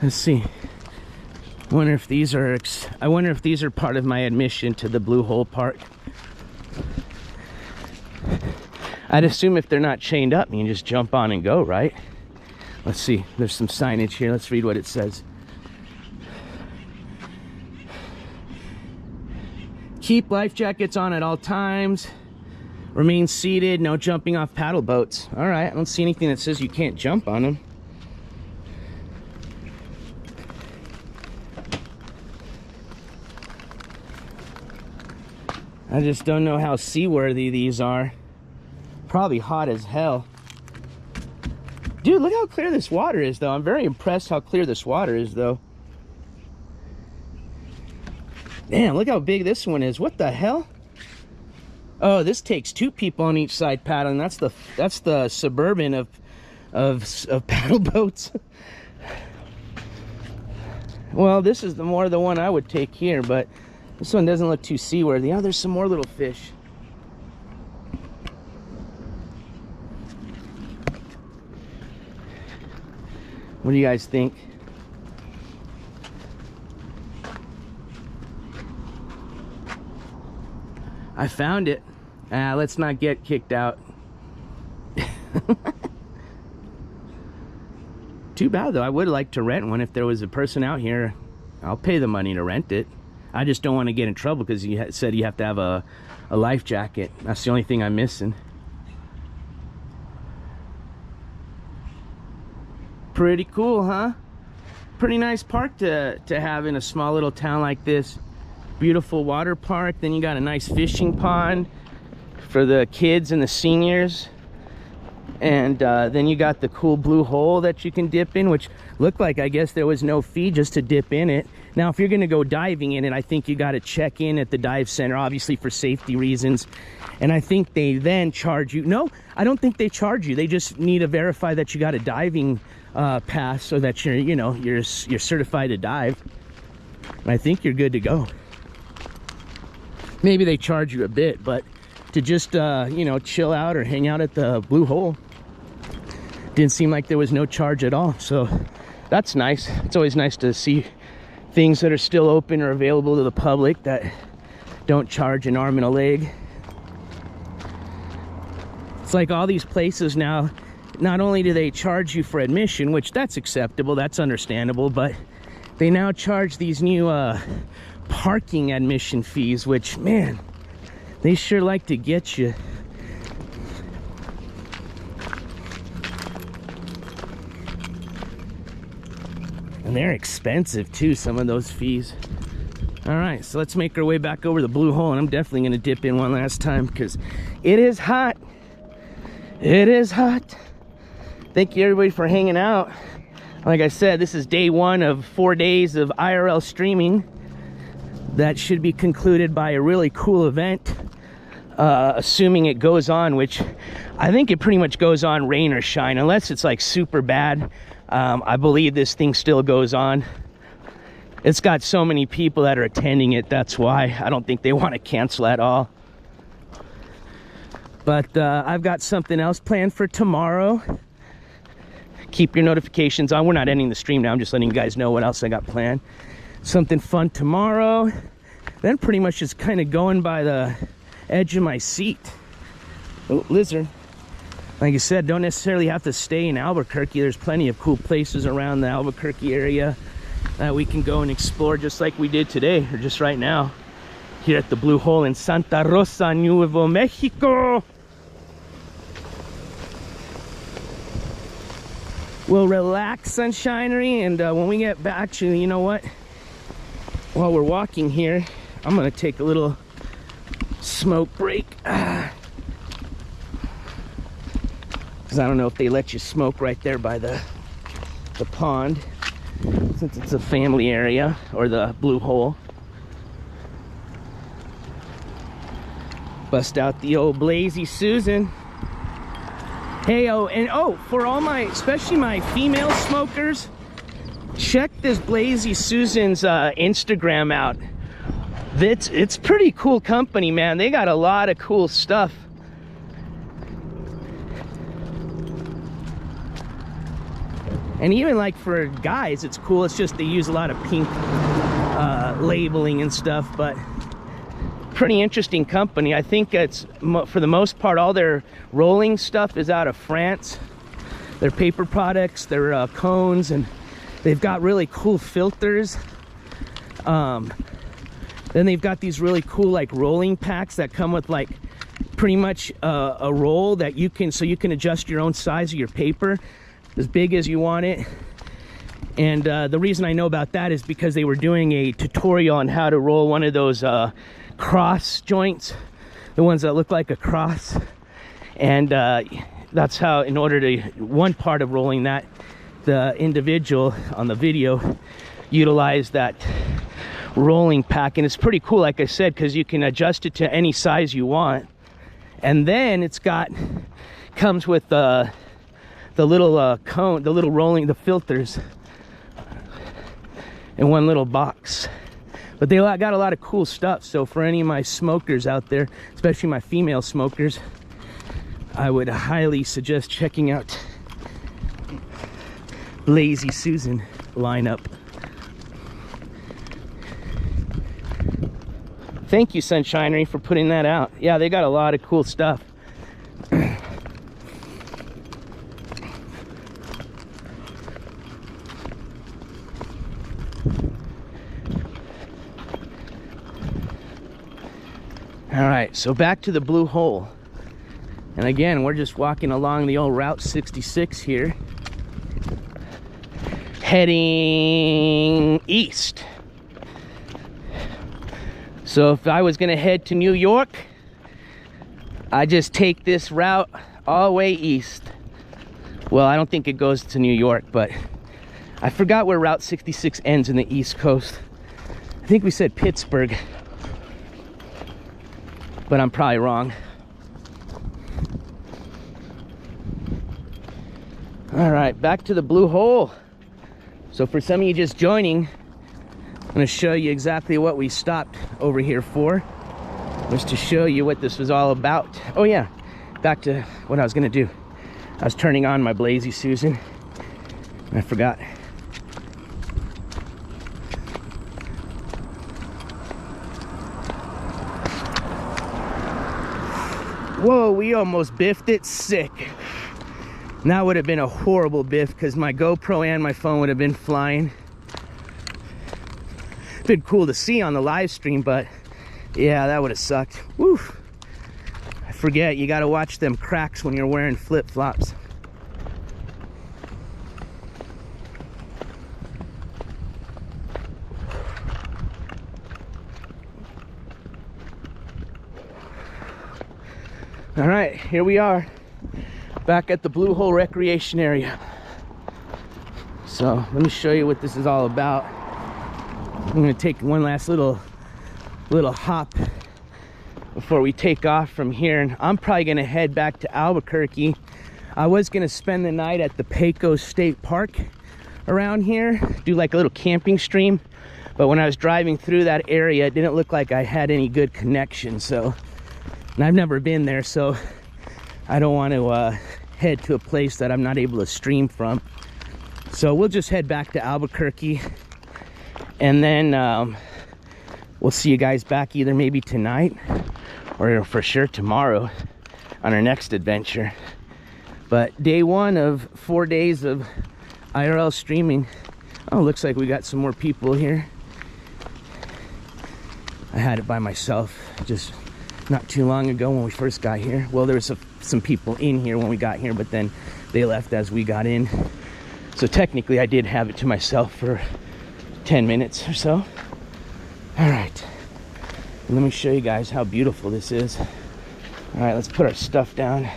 Let's see. I wonder if these are part of my admission to the Blue Hole Park. I'd assume if they're not chained up, you can just jump on and go, right? Let's see. There's some signage here. Let's read what it says. Keep life jackets on at all times. Remain seated. No jumping off paddle boats. All right. I don't see anything that says you can't jump on them. I just don't know how seaworthy these are. Probably hot as hell. Dude, look how clear this water is, though. I'm very impressed how clear this water is, though. Damn, look how big this one is. What the hell? Oh, this takes 2 people on each side paddling. That's the Suburban of paddle boats. Well, this is more the one I would take here, but this one doesn't look too seaworthy. Oh, there's some more little fish. What do you guys think? I found it. Let's not get kicked out. Too bad though. I would like to rent one. If there was a person out here, I'll pay the money to rent it. I just don't want to get in trouble because you said you have to have a life jacket. That's the only thing I'm missing. Pretty cool, huh? Pretty nice park to have in a small little town like this. Beautiful water park. Then you got a nice fishing pond for the kids and the seniors. And then you got the cool blue hole that you can dip in, which looked like, I guess there was no fee just to dip in it. Now, if you're gonna go diving in it, I think you gotta check in at the dive center, obviously for safety reasons. And I think they then charge you. No, I don't think they charge you. They just need to verify that you got a diving pass so that you're, you know, you're certified to dive. And I think you're good to go. Maybe they charge you a bit, but to just, you know, chill out or hang out at the blue hole, didn't seem like there was no charge at all. So that's nice. It's always nice to see things that are still open or available to the public that don't charge an arm and a leg. It's like all these places now, not only do they charge you for admission, which that's acceptable, that's understandable, but they now charge these new parking admission fees, which, man, they sure like to get you. And they're expensive too, some of those fees. All right, so let's make our way back over the blue hole, and I'm definitely gonna dip in one last time because it is hot. It is hot. Thank you everybody for hanging out. Like I said, this is day 1 of 4 days of IRL streaming. That should be concluded by a really cool event, assuming it goes on, which I think it pretty much goes on rain or shine, unless it's like super bad. I believe this thing still goes on. It's got so many people that are attending it, that's why. I don't think they want to cancel at all. But I've got something else planned for tomorrow. Keep your notifications on. We're not ending the stream now, I'm just letting you guys know what else I got planned. Something fun tomorrow. Then pretty much just kind of going by the edge of my seat. Oh, lizard. Like I said, don't necessarily have to stay in Albuquerque. There's plenty of cool places around the Albuquerque area that we can go and explore, just like we did today, or just right now, here at the Blue Hole in Santa Rosa, Nuevo Mexico. We'll relax, Sunshinery, and when we get back, actually, you know what? While we're walking here, I'm gonna take a little smoke break. Because I don't know if they let you smoke right there by the pond, since it's a family area, or the Blue Hole. Bust out the old Blazy Susan. Hey, oh, and oh, for all my, especially my female smokers, check this Blazy Susan's Instagram out. It's pretty cool company, man. They got a lot of cool stuff. And even like for guys, it's cool. It's just they use a lot of pink labeling and stuff, but pretty interesting company. I think it's, for the most part, all their rolling stuff is out of France. Their paper products, their cones, and they've got really cool filters. Then they've got these really cool like rolling packs that come with like pretty much a roll that you can, so you can adjust your own size of your paper as big as you want it. And the reason I know about that is because they were doing a tutorial on how to roll one of those cross joints, the ones that look like a cross. And that's how, in order to, one part of rolling that, the individual on the video utilized that rolling pack. And it's pretty cool, like I said, because you can adjust it to any size you want. And then it's got, comes with the little cone, the little rolling, the filters. in one little box. But they got a lot of cool stuff. So for any of my smokers out there, especially my female smokers, I would highly suggest checking out Lazy Susan lineup. Thank you, Sunshinery, for putting that out. Yeah, they got a lot of cool stuff. All right, so back to the Blue Hole. And again, we're just walking along the old Route 66 here, heading east. So if I was gonna head to New York, I just take this route all the way east. Well, I don't think it goes to New York, but I forgot where Route 66 ends in the East Coast. I think we said Pittsburgh, but I'm probably wrong. All right, back to the Blue Hole. So for some of you just joining, I'm going to show you exactly what we stopped over here for, was to show you what this was all about. Oh yeah, back to what I was going to do. I was turning on my Lazy Susan, and I forgot. Whoa, we almost biffed it. Sick. And that would have been a horrible biff because my GoPro and my phone would have been flying. Been cool to see on the live stream, but yeah, that would have sucked. Woo. I forget, you got to watch them cracks when you're wearing flip-flops. All right, here we are back at the Blue Hole Recreation Area. So let me show you what this is all about. I'm gonna take one last little hop before we take off from here, and I'm probably gonna head back to Albuquerque. I was gonna spend the night at the Pecos State Park around here, do like a little camping stream, but when I was driving through that area, it didn't look like I had any good connection. So, and I've never been there, so I don't want to head to a place that I'm not able to stream from. So we'll just head back to Albuquerque, and then we'll see you guys back either maybe tonight or for sure tomorrow on our next adventure. But day one of 4 days of IRL streaming. Oh, looks like we got some more people here. I had it by myself just not too long ago when we first got here. Well, there was some people in here when we got here, but then they left as we got in. So technically I did have it to myself for 10 minutes or so. All right, and let me show you guys how beautiful this is. All right, let's put our stuff down.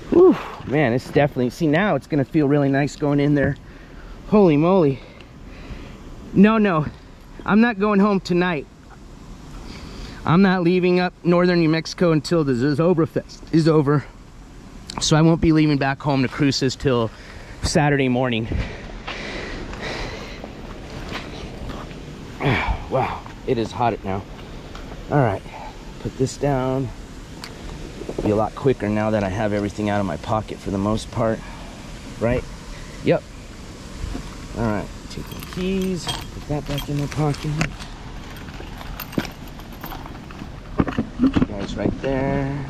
Whew, man, it's definitely, see, now it's gonna feel really nice going in there. Holy moly. No, I'm not going home tonight. I'm not leaving up northern New Mexico until the Zobrafest is over. So I won't be leaving back home to Cruces till Saturday morning. Wow, it is hot now. All right, put this down. It'll be a lot quicker now that I have everything out of my pocket for the most part, right? Yep. All right, take my keys, put that back in my pocket. Guys, right there.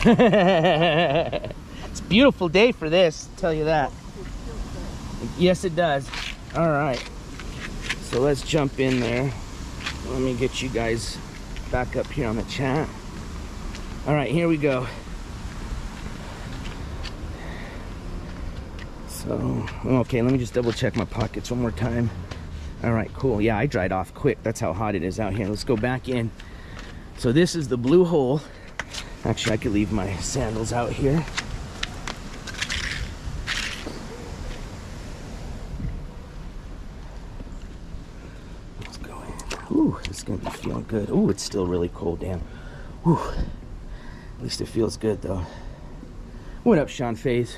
It's a beautiful day for this, I'll tell you that. Yes, it does. All right, so let's jump in there. Let me get you guys back up here on the chat. All right, here we go. So, okay, let me just double check my pockets one more time. All right, cool. Yeah, I dried off quick. That's how hot it is out here. Let's go back in. So this is the Blue Hole. Actually, I could leave my sandals out here. Let's go in. Whew, it's gonna be feeling good. Ooh, it's still really cold, damn. Whew. At least it feels good though. What up, Sean Faze?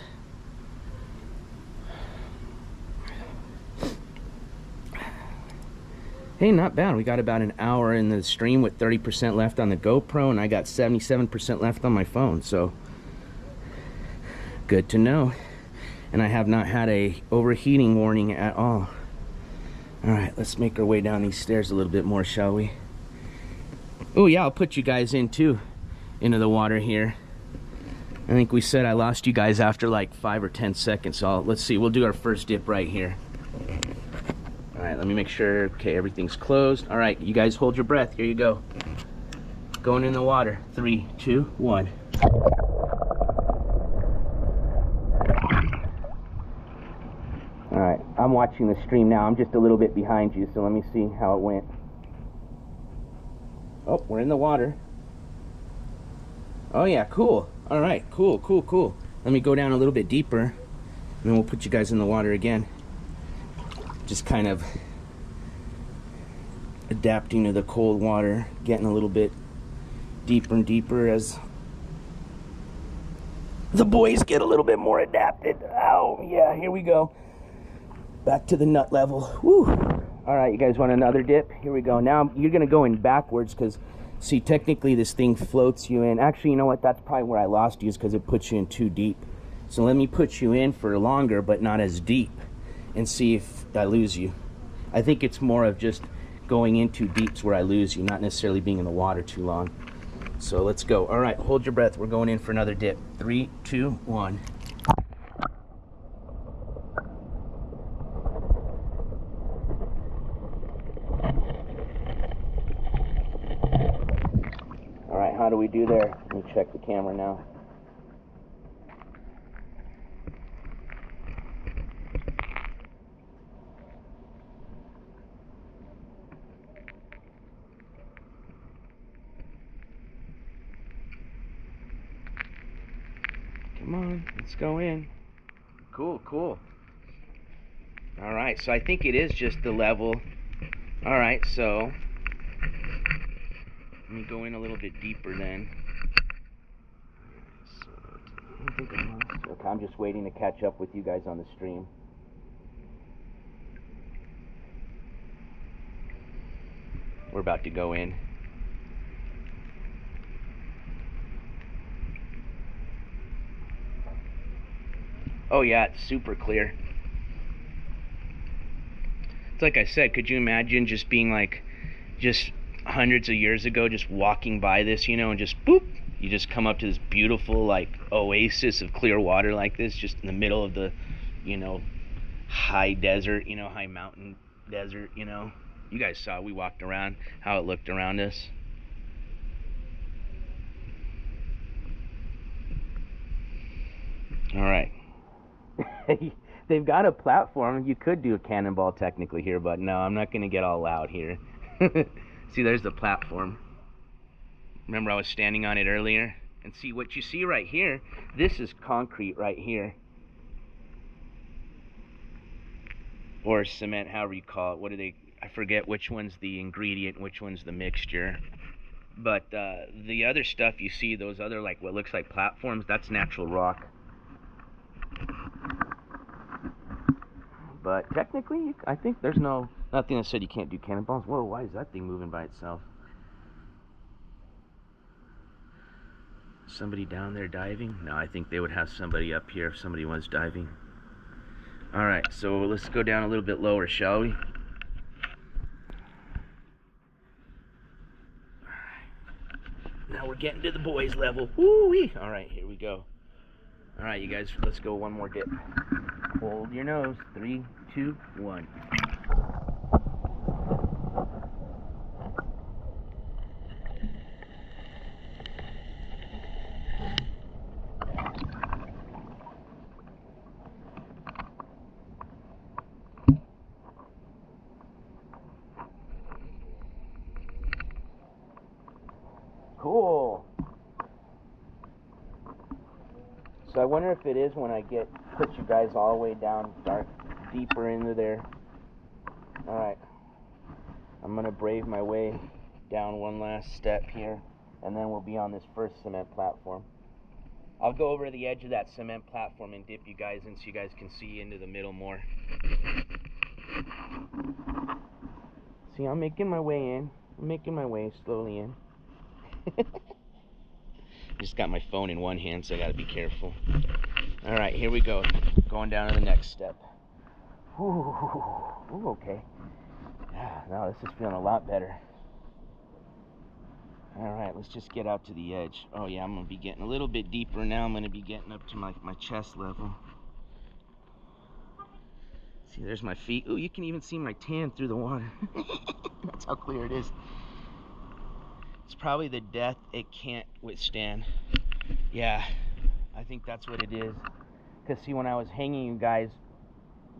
Hey, not bad. We got about an hour in the stream with 30% left on the GoPro, and I got 77% left on my phone, so good to know. And I have not had a overheating warning at all. All right, let's make our way down these stairs a little bit more, shall we? Oh yeah, I'll put you guys in too, into the water here. I think we said I lost you guys after like 5 or 10 seconds, so let's see, we'll do our first dip right here. All right, let me make sure, okay, everything's closed. All right, you guys hold your breath, here you go. Going in the water, 3, 2, 1. All right, I'm watching the stream now. I'm just a little bit behind you, so let me see how it went. Oh, we're in the water. Oh yeah, cool. All right, cool, cool, cool. Let me go down a little bit deeper, and then we'll put you guys in the water again. Just kind of adapting to the cold water, getting a little bit deeper and deeper as the boys get a little bit more adapted. Oh yeah, here we go. Back to the nut level. Woo. All right, you guys want another dip? Here we go. Now you're gonna go in backwards because, see, technically this thing floats you in. Actually, you know what? That's probably where I lost you, is because it puts you in too deep. So let me put you in for longer, but not as deep, and see if I lose you. I think it's more of just going in too deep's where I lose you, not necessarily being in the water too long. So let's go. All right, hold your breath. We're going in for another dip. 3, 2, 1. All right, how do we do there? Let me check the camera now. Come on, let's go in. Cool, cool. All right, so I think it is just the level. All right, so let me go in a little bit deeper then. So, I don't think I'm lost. Okay, I'm just waiting to catch up with you guys on the stream. We're about to go in. Oh yeah, it's super clear. It's like I said, could you imagine just being like, just hundreds of years ago, just walking by this, you know, and just boop, you just come up to this beautiful like oasis of clear water like this, just in the middle of the, you know, high desert, you know, high mountain desert, you know. You guys saw, we walked around, how it looked around us. All right. They've got a platform. You could do a cannonball technically here, but no, I'm not going to get all loud here. See, there's the platform. Remember I was standing on it earlier? And see, what you see right here, this is concrete right here. Or cement, however you call it. What do they, I forget which one's the ingredient, which one's the mixture. But the other stuff you see, those other like what looks like platforms, that's natural rock. But technically, I think there's nothing that said you can't do cannonballs. Whoa, why is that thing moving by itself? Somebody down there diving? No, I think they would have somebody up here if somebody was diving. All right, so let's go down a little bit lower, shall we? Now we're getting to the boys level. Woo-wee! All right, here we go. All right, you guys, let's go one more dip. Hold your nose. 3, 2, 1. Cool. So I wonder if it is when I put you guys all the way down deeper into there. All right. I'm gonna brave my way down one last step here, and then we'll be on this first cement platform. I'll go over the edge of that cement platform and dip you guys in so you guys can see into the middle more. See, I'm making my way in. I'm making my way slowly in. Just got my phone in one hand, so I gotta be careful. All right, here we go. Going down to the next step. Ooh, okay. Now this is feeling a lot better. All right, let's just get out to the edge. Oh yeah, I'm gonna be getting a little bit deeper now. I'm gonna be getting up to my chest level. See, there's my feet. Ooh, you can even see my tan through the water. That's how clear it is. It's probably the depth it can't withstand. Yeah, I think that's what it is. Because see, when I was hanging you guys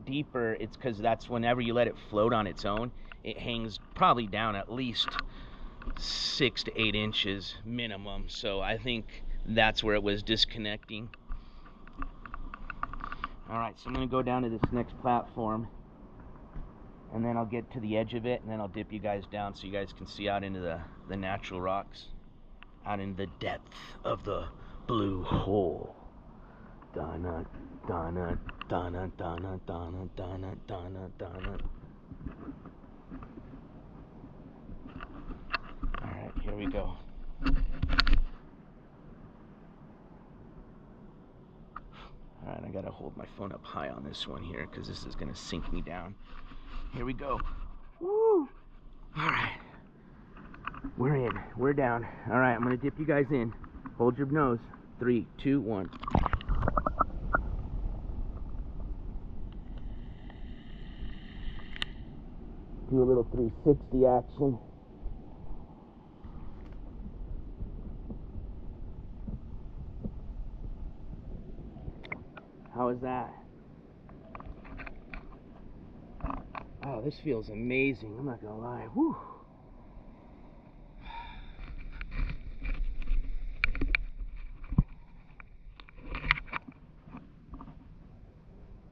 deeper, it's because that's whenever you let it float on its own, it hangs probably down at least 6 to 8 inches minimum. So I think that's where it was disconnecting. All right, so I'm gonna go down to this next platform, and then I'll get to the edge of it, and then I'll dip you guys down so you guys can see out into the natural rocks, out in the depth of the blue hole. Donna, Donna, Donna, Donna, Donna, Donna, Donna, Donna. All right, here we go. All right, I gotta hold my phone up high on this one here because this is gonna sink me down. Here we go. Woo! All right, we're in, we're down. All right, I'm gonna dip you guys in. Hold your nose. 3, 2, 1. Do a little 360 action. How is that? Oh, this feels amazing. I'm not gonna lie. Whew.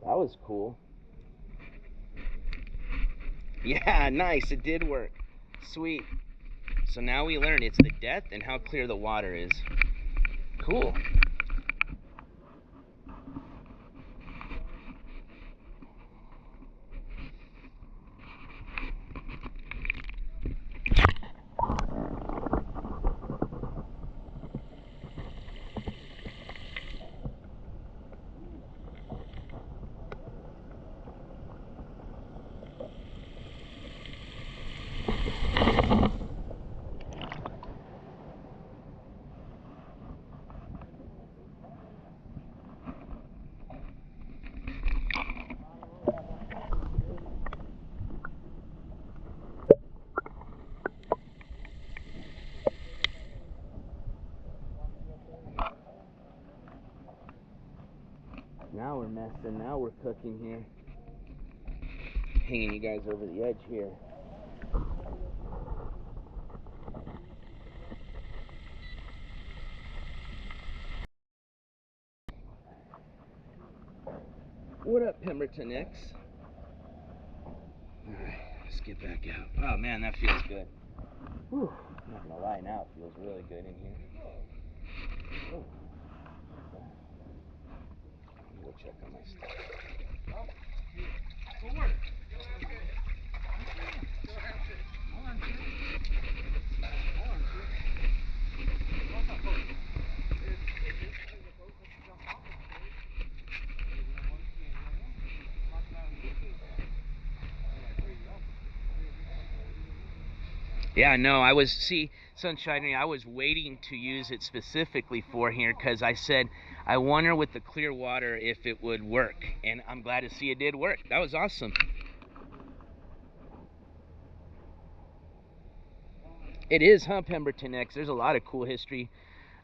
That was cool. Yeah, nice. It did work. Sweet. So now we learned it's the depth and how clear the water is. Cool. Now we're messing, now we're cooking here. Hanging you guys over the edge here. What up, Pemberton X? Alright, let's get back out. Oh man, that feels good. Whew. I'm not gonna lie, now it feels really good in here. Oh. Let me go check on my stuff. Yeah, no, I was, see, Sunshine, I was waiting to use it specifically for here because I said, I wonder with the clear water if it would work. And I'm glad to see it did work. That was awesome. It is, huh, Pemberton X? There's a lot of cool history.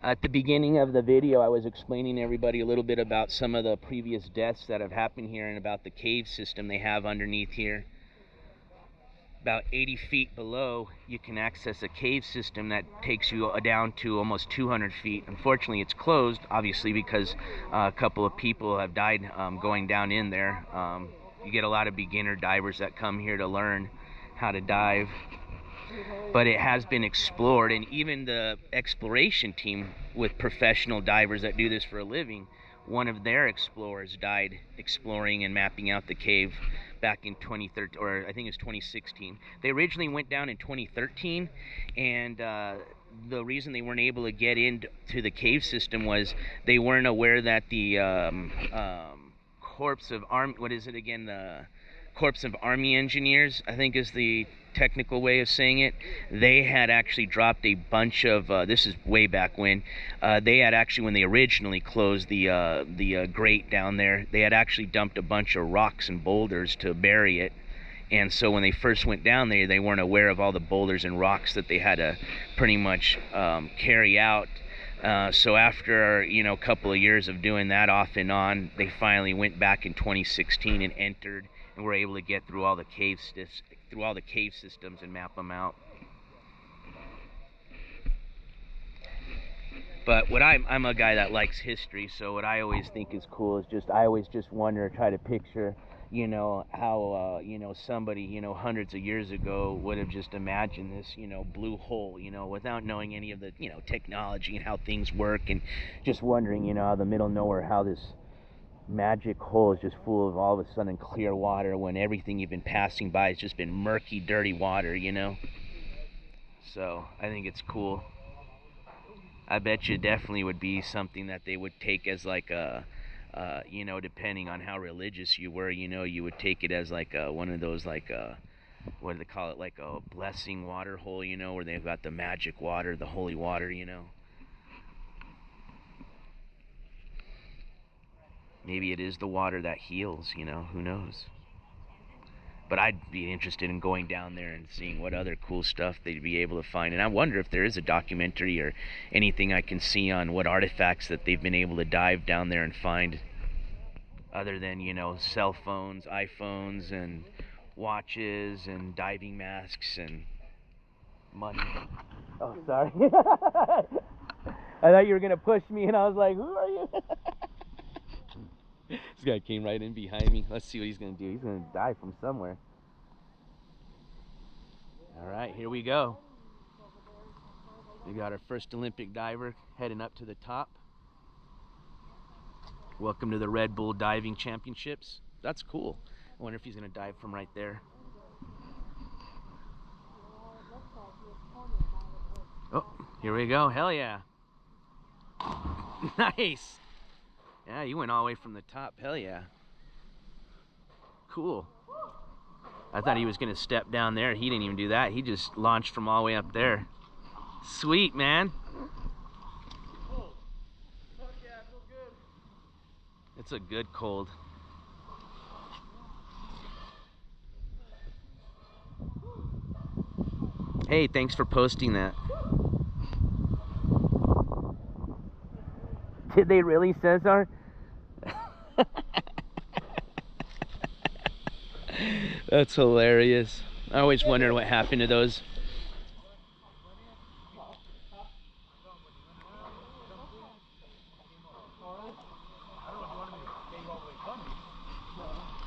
At the beginning of the video, I was explaining to everybody a little bit about some of the previous deaths that have happened here and about the cave system they have underneath here. About 80 feet below, you can access a cave system that takes you down to almost 200 feet. Unfortunately, it's closed, obviously, because a couple of people have died going down in there. You get a lot of beginner divers that come here to learn, how to dive. But it has been explored, and even the exploration team with professional divers that do this for a living, one of their explorers died exploring and mapping out the cave back in 2013, or I think it was 2016. They originally went down in 2013, and the reason they weren't able to get into the cave system was they weren't aware that the corpse of army, what is it again, the corpse of army engineers, I think is the technical way of saying it. They had actually dropped a bunch of this is way back when they had actually, when they originally closed the grate down there, they had actually dumped a bunch of rocks and boulders to bury it. And so when they first went down there, they weren't aware of all the boulders and rocks that they had to pretty much carry out. So after, you know, a couple of years of doing that off and on, they finally went back in 2016 and entered, and were able to get through all the cave systems and map them out. But what I'm a guy that likes history, so what I always think is cool is just, I always just wonder, try to picture, you know, how you know, somebody, you know, hundreds of years ago would have just imagined this, you know, blue hole, you know, without knowing any of the, you know, technology and how things work, and just wondering, you know, out of the middle of nowhere, how this magic hole is just full of all of a sudden clear water, when everything you've been passing by has just been murky, dirty water, you know. So I think it's cool. I bet you definitely would be something that they would take as like a you know, depending on how religious you were, you know, you would take it as like one of those, like what do they call it, like a blessing water hole, you know, where they've got the magic water, the holy water, you know. Maybe it is the water that heals, you know, who knows. But I'd be interested in going down there and seeing what other cool stuff they'd be able to find. And I wonder if there is a documentary or anything I can see on what artifacts that they've been able to dive down there and find, other than, you know, cell phones, iPhones, and watches, and diving masks, and money. Oh, sorry. I thought you were going to push me, and I was like, who are you? This guy came right in behind me. Let's see what he's going to do. He's going to dive from somewhere. All right, here we go. We got our first Olympic diver heading up to the top. Welcome to the Red Bull Diving Championships. That's cool. I wonder if he's going to dive from right there. Oh, here we go. Hell yeah. Nice. Yeah, you went all the way from the top. Hell yeah. Cool. I thought he was going to step down there. He didn't even do that. He just launched from all the way up there. Sweet, man. Oh, fuck yeah, I feel good. It's a good cold. Hey, thanks for posting that. Did they really, Cesar? That's hilarious. I always wondered what happened to those.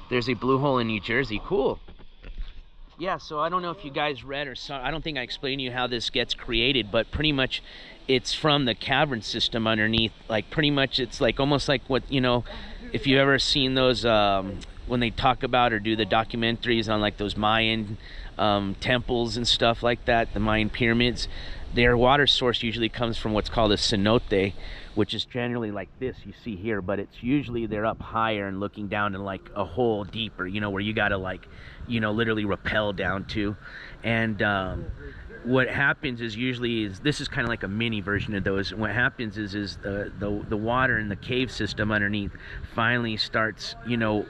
There's a blue hole in New Jersey. Cool. Yeah, so I don't know if you guys read or saw, I don't think I explained to you how this gets created, but pretty much it's from the cavern system underneath. Like, pretty much it's like almost like what, you know, if you've ever seen those, when they talk about or do the documentaries on like those Mayan temples and stuff like that, the Mayan pyramids, their water source usually comes from what's called a cenote, which is generally like this you see here, but it's usually they're up higher and looking down in like a hole deeper, you know, where you gotta, like, you know, literally rappel down to. And what happens is usually is, this is kind of like a mini version of those. What happens is the water in the cave system underneath finally starts, you know,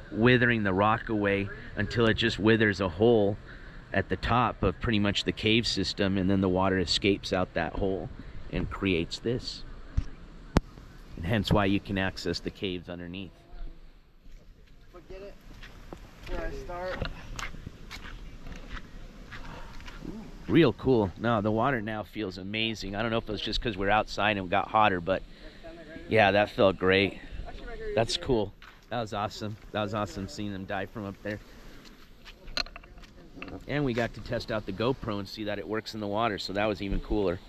withering the rock away until it just withers a hole at the top of pretty much the cave system, and then the water escapes out that hole and creates this. And hence why you can access the caves underneath. Forget it. Where I start. Real cool. No, the water now feels amazing. I don't know if it was just because we're outside and it got hotter, but yeah, that felt great. That's cool. That was awesome. That was awesome seeing them dive from up there. And we got to test out the GoPro and see that it works in the water, so that was even cooler.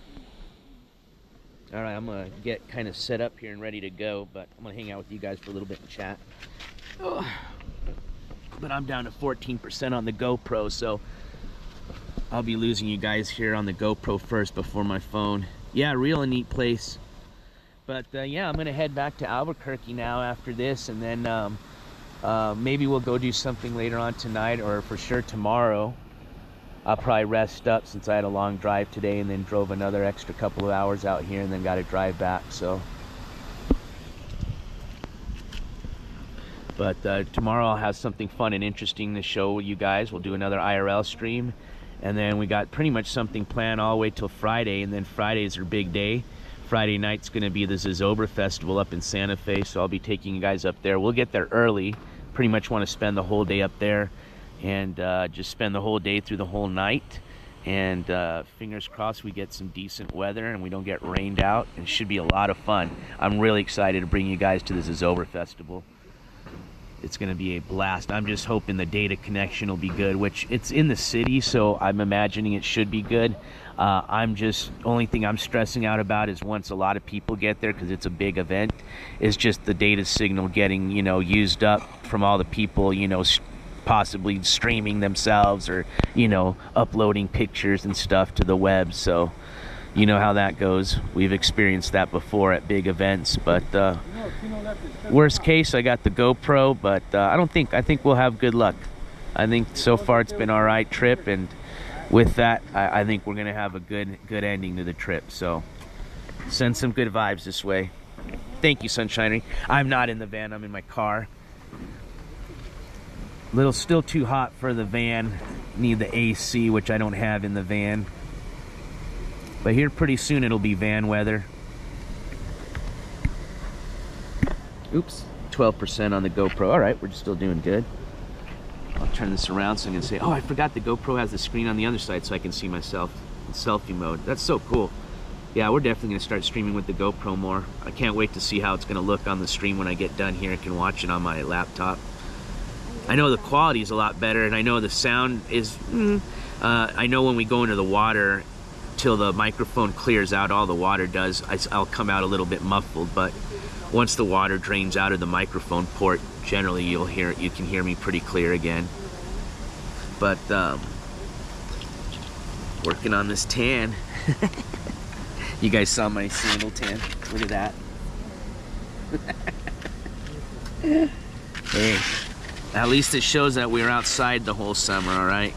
All right, I'm gonna get kind of set up here and ready to go, but I'm gonna hang out with you guys for a little bit and chat. Oh. But I'm down to 14% on the GoPro, so I'll be losing you guys here on the GoPro first before my phone. Yeah, real neat place. But yeah, I'm gonna head back to Albuquerque now after this, and then maybe we'll go do something later on tonight, or for sure tomorrow. I'll probably rest up since I had a long drive today and then drove another extra couple of hours out here and then got to drive back, so. But tomorrow I'll have something fun and interesting to show you guys. We'll do another IRL stream, and then we got pretty much something planned all the way till Friday, and then Friday's our big day. Friday night's going to be the Zozobra Festival up in Santa Fe, so I'll be taking you guys up there. We'll get there early. Pretty much want to spend the whole day up there and just spend the whole day through the whole night. And fingers crossed we get some decent weather and we don't get rained out. It should be a lot of fun. I'm really excited to bring you guys to the Zozobra Festival. It's going to be a blast. I'm just hoping the data connection will be good, which it's in the city, so I'm imagining it should be good. Only thing I'm stressing out about is once a lot of people get there, because it's a big event, is just the data signal getting, used up from all the people, possibly streaming themselves or, uploading pictures and stuff to the web. So, you know how that goes. We've experienced that before at big events, but worst case, I got the GoPro, but I think we'll have good luck. I think so far it's been all right trip, and with that, I think we're gonna have a good ending to the trip. So send some good vibes this way. Thank you, Sunshiner. I'm not in the van, I'm in my car. Still too hot for the van. Need the AC, which I don't have in the van. But here pretty soon it'll be van weather. Oops, 12% on the GoPro. All right, we're still doing good. I'll turn this around so I can say, oh, I forgot the GoPro has the screen on the other side so I can see myself in selfie mode. That's so cool. Yeah, we're definitely gonna start streaming with the GoPro more. I can't wait to see how it's gonna look on the stream when I get done here. I can watch it on my laptop. I know the quality is a lot better, and I know the sound is, I know when we go into the water, till the microphone clears out, all the water does, I'll come out a little bit muffled, but once the water drains out of the microphone port, generally you can hear me pretty clear again. But working on this tan. You guys saw my sandal tan. Look at that. Hey, at least it shows that we were outside the whole summer, all right?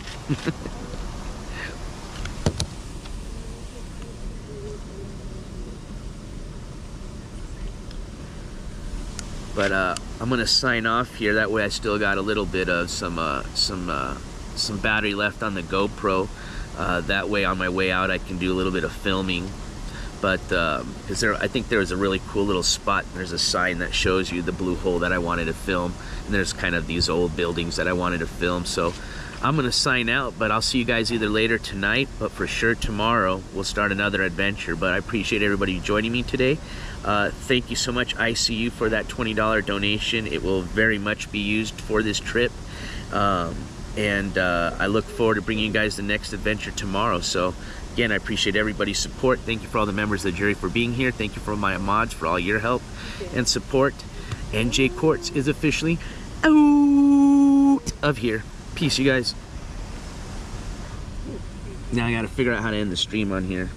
But I'm gonna sign off here. That way I still got a little bit of some battery left on the GoPro. That way on my way out I can do a little bit of filming. But because I think there was a really cool little spot. There's a sign that shows you the blue hole that I wanted to film, and there's kind of these old buildings that I wanted to film. So I'm gonna sign out, but I'll see you guys either later tonight, but for sure tomorrow we'll start another adventure. But I appreciate everybody joining me today. Thank you so much, ICU, for that $20 donation. It will very much be used for this trip. And I look forward to bringing you guys the next adventure tomorrow. So again, I appreciate everybody's support. Thank you for all the members of the jury for being here. Thank you for my mods for all your help and support. NJ Quartz is officially out of here. Peace, you guys. Now I gotta figure out how to end the stream on here.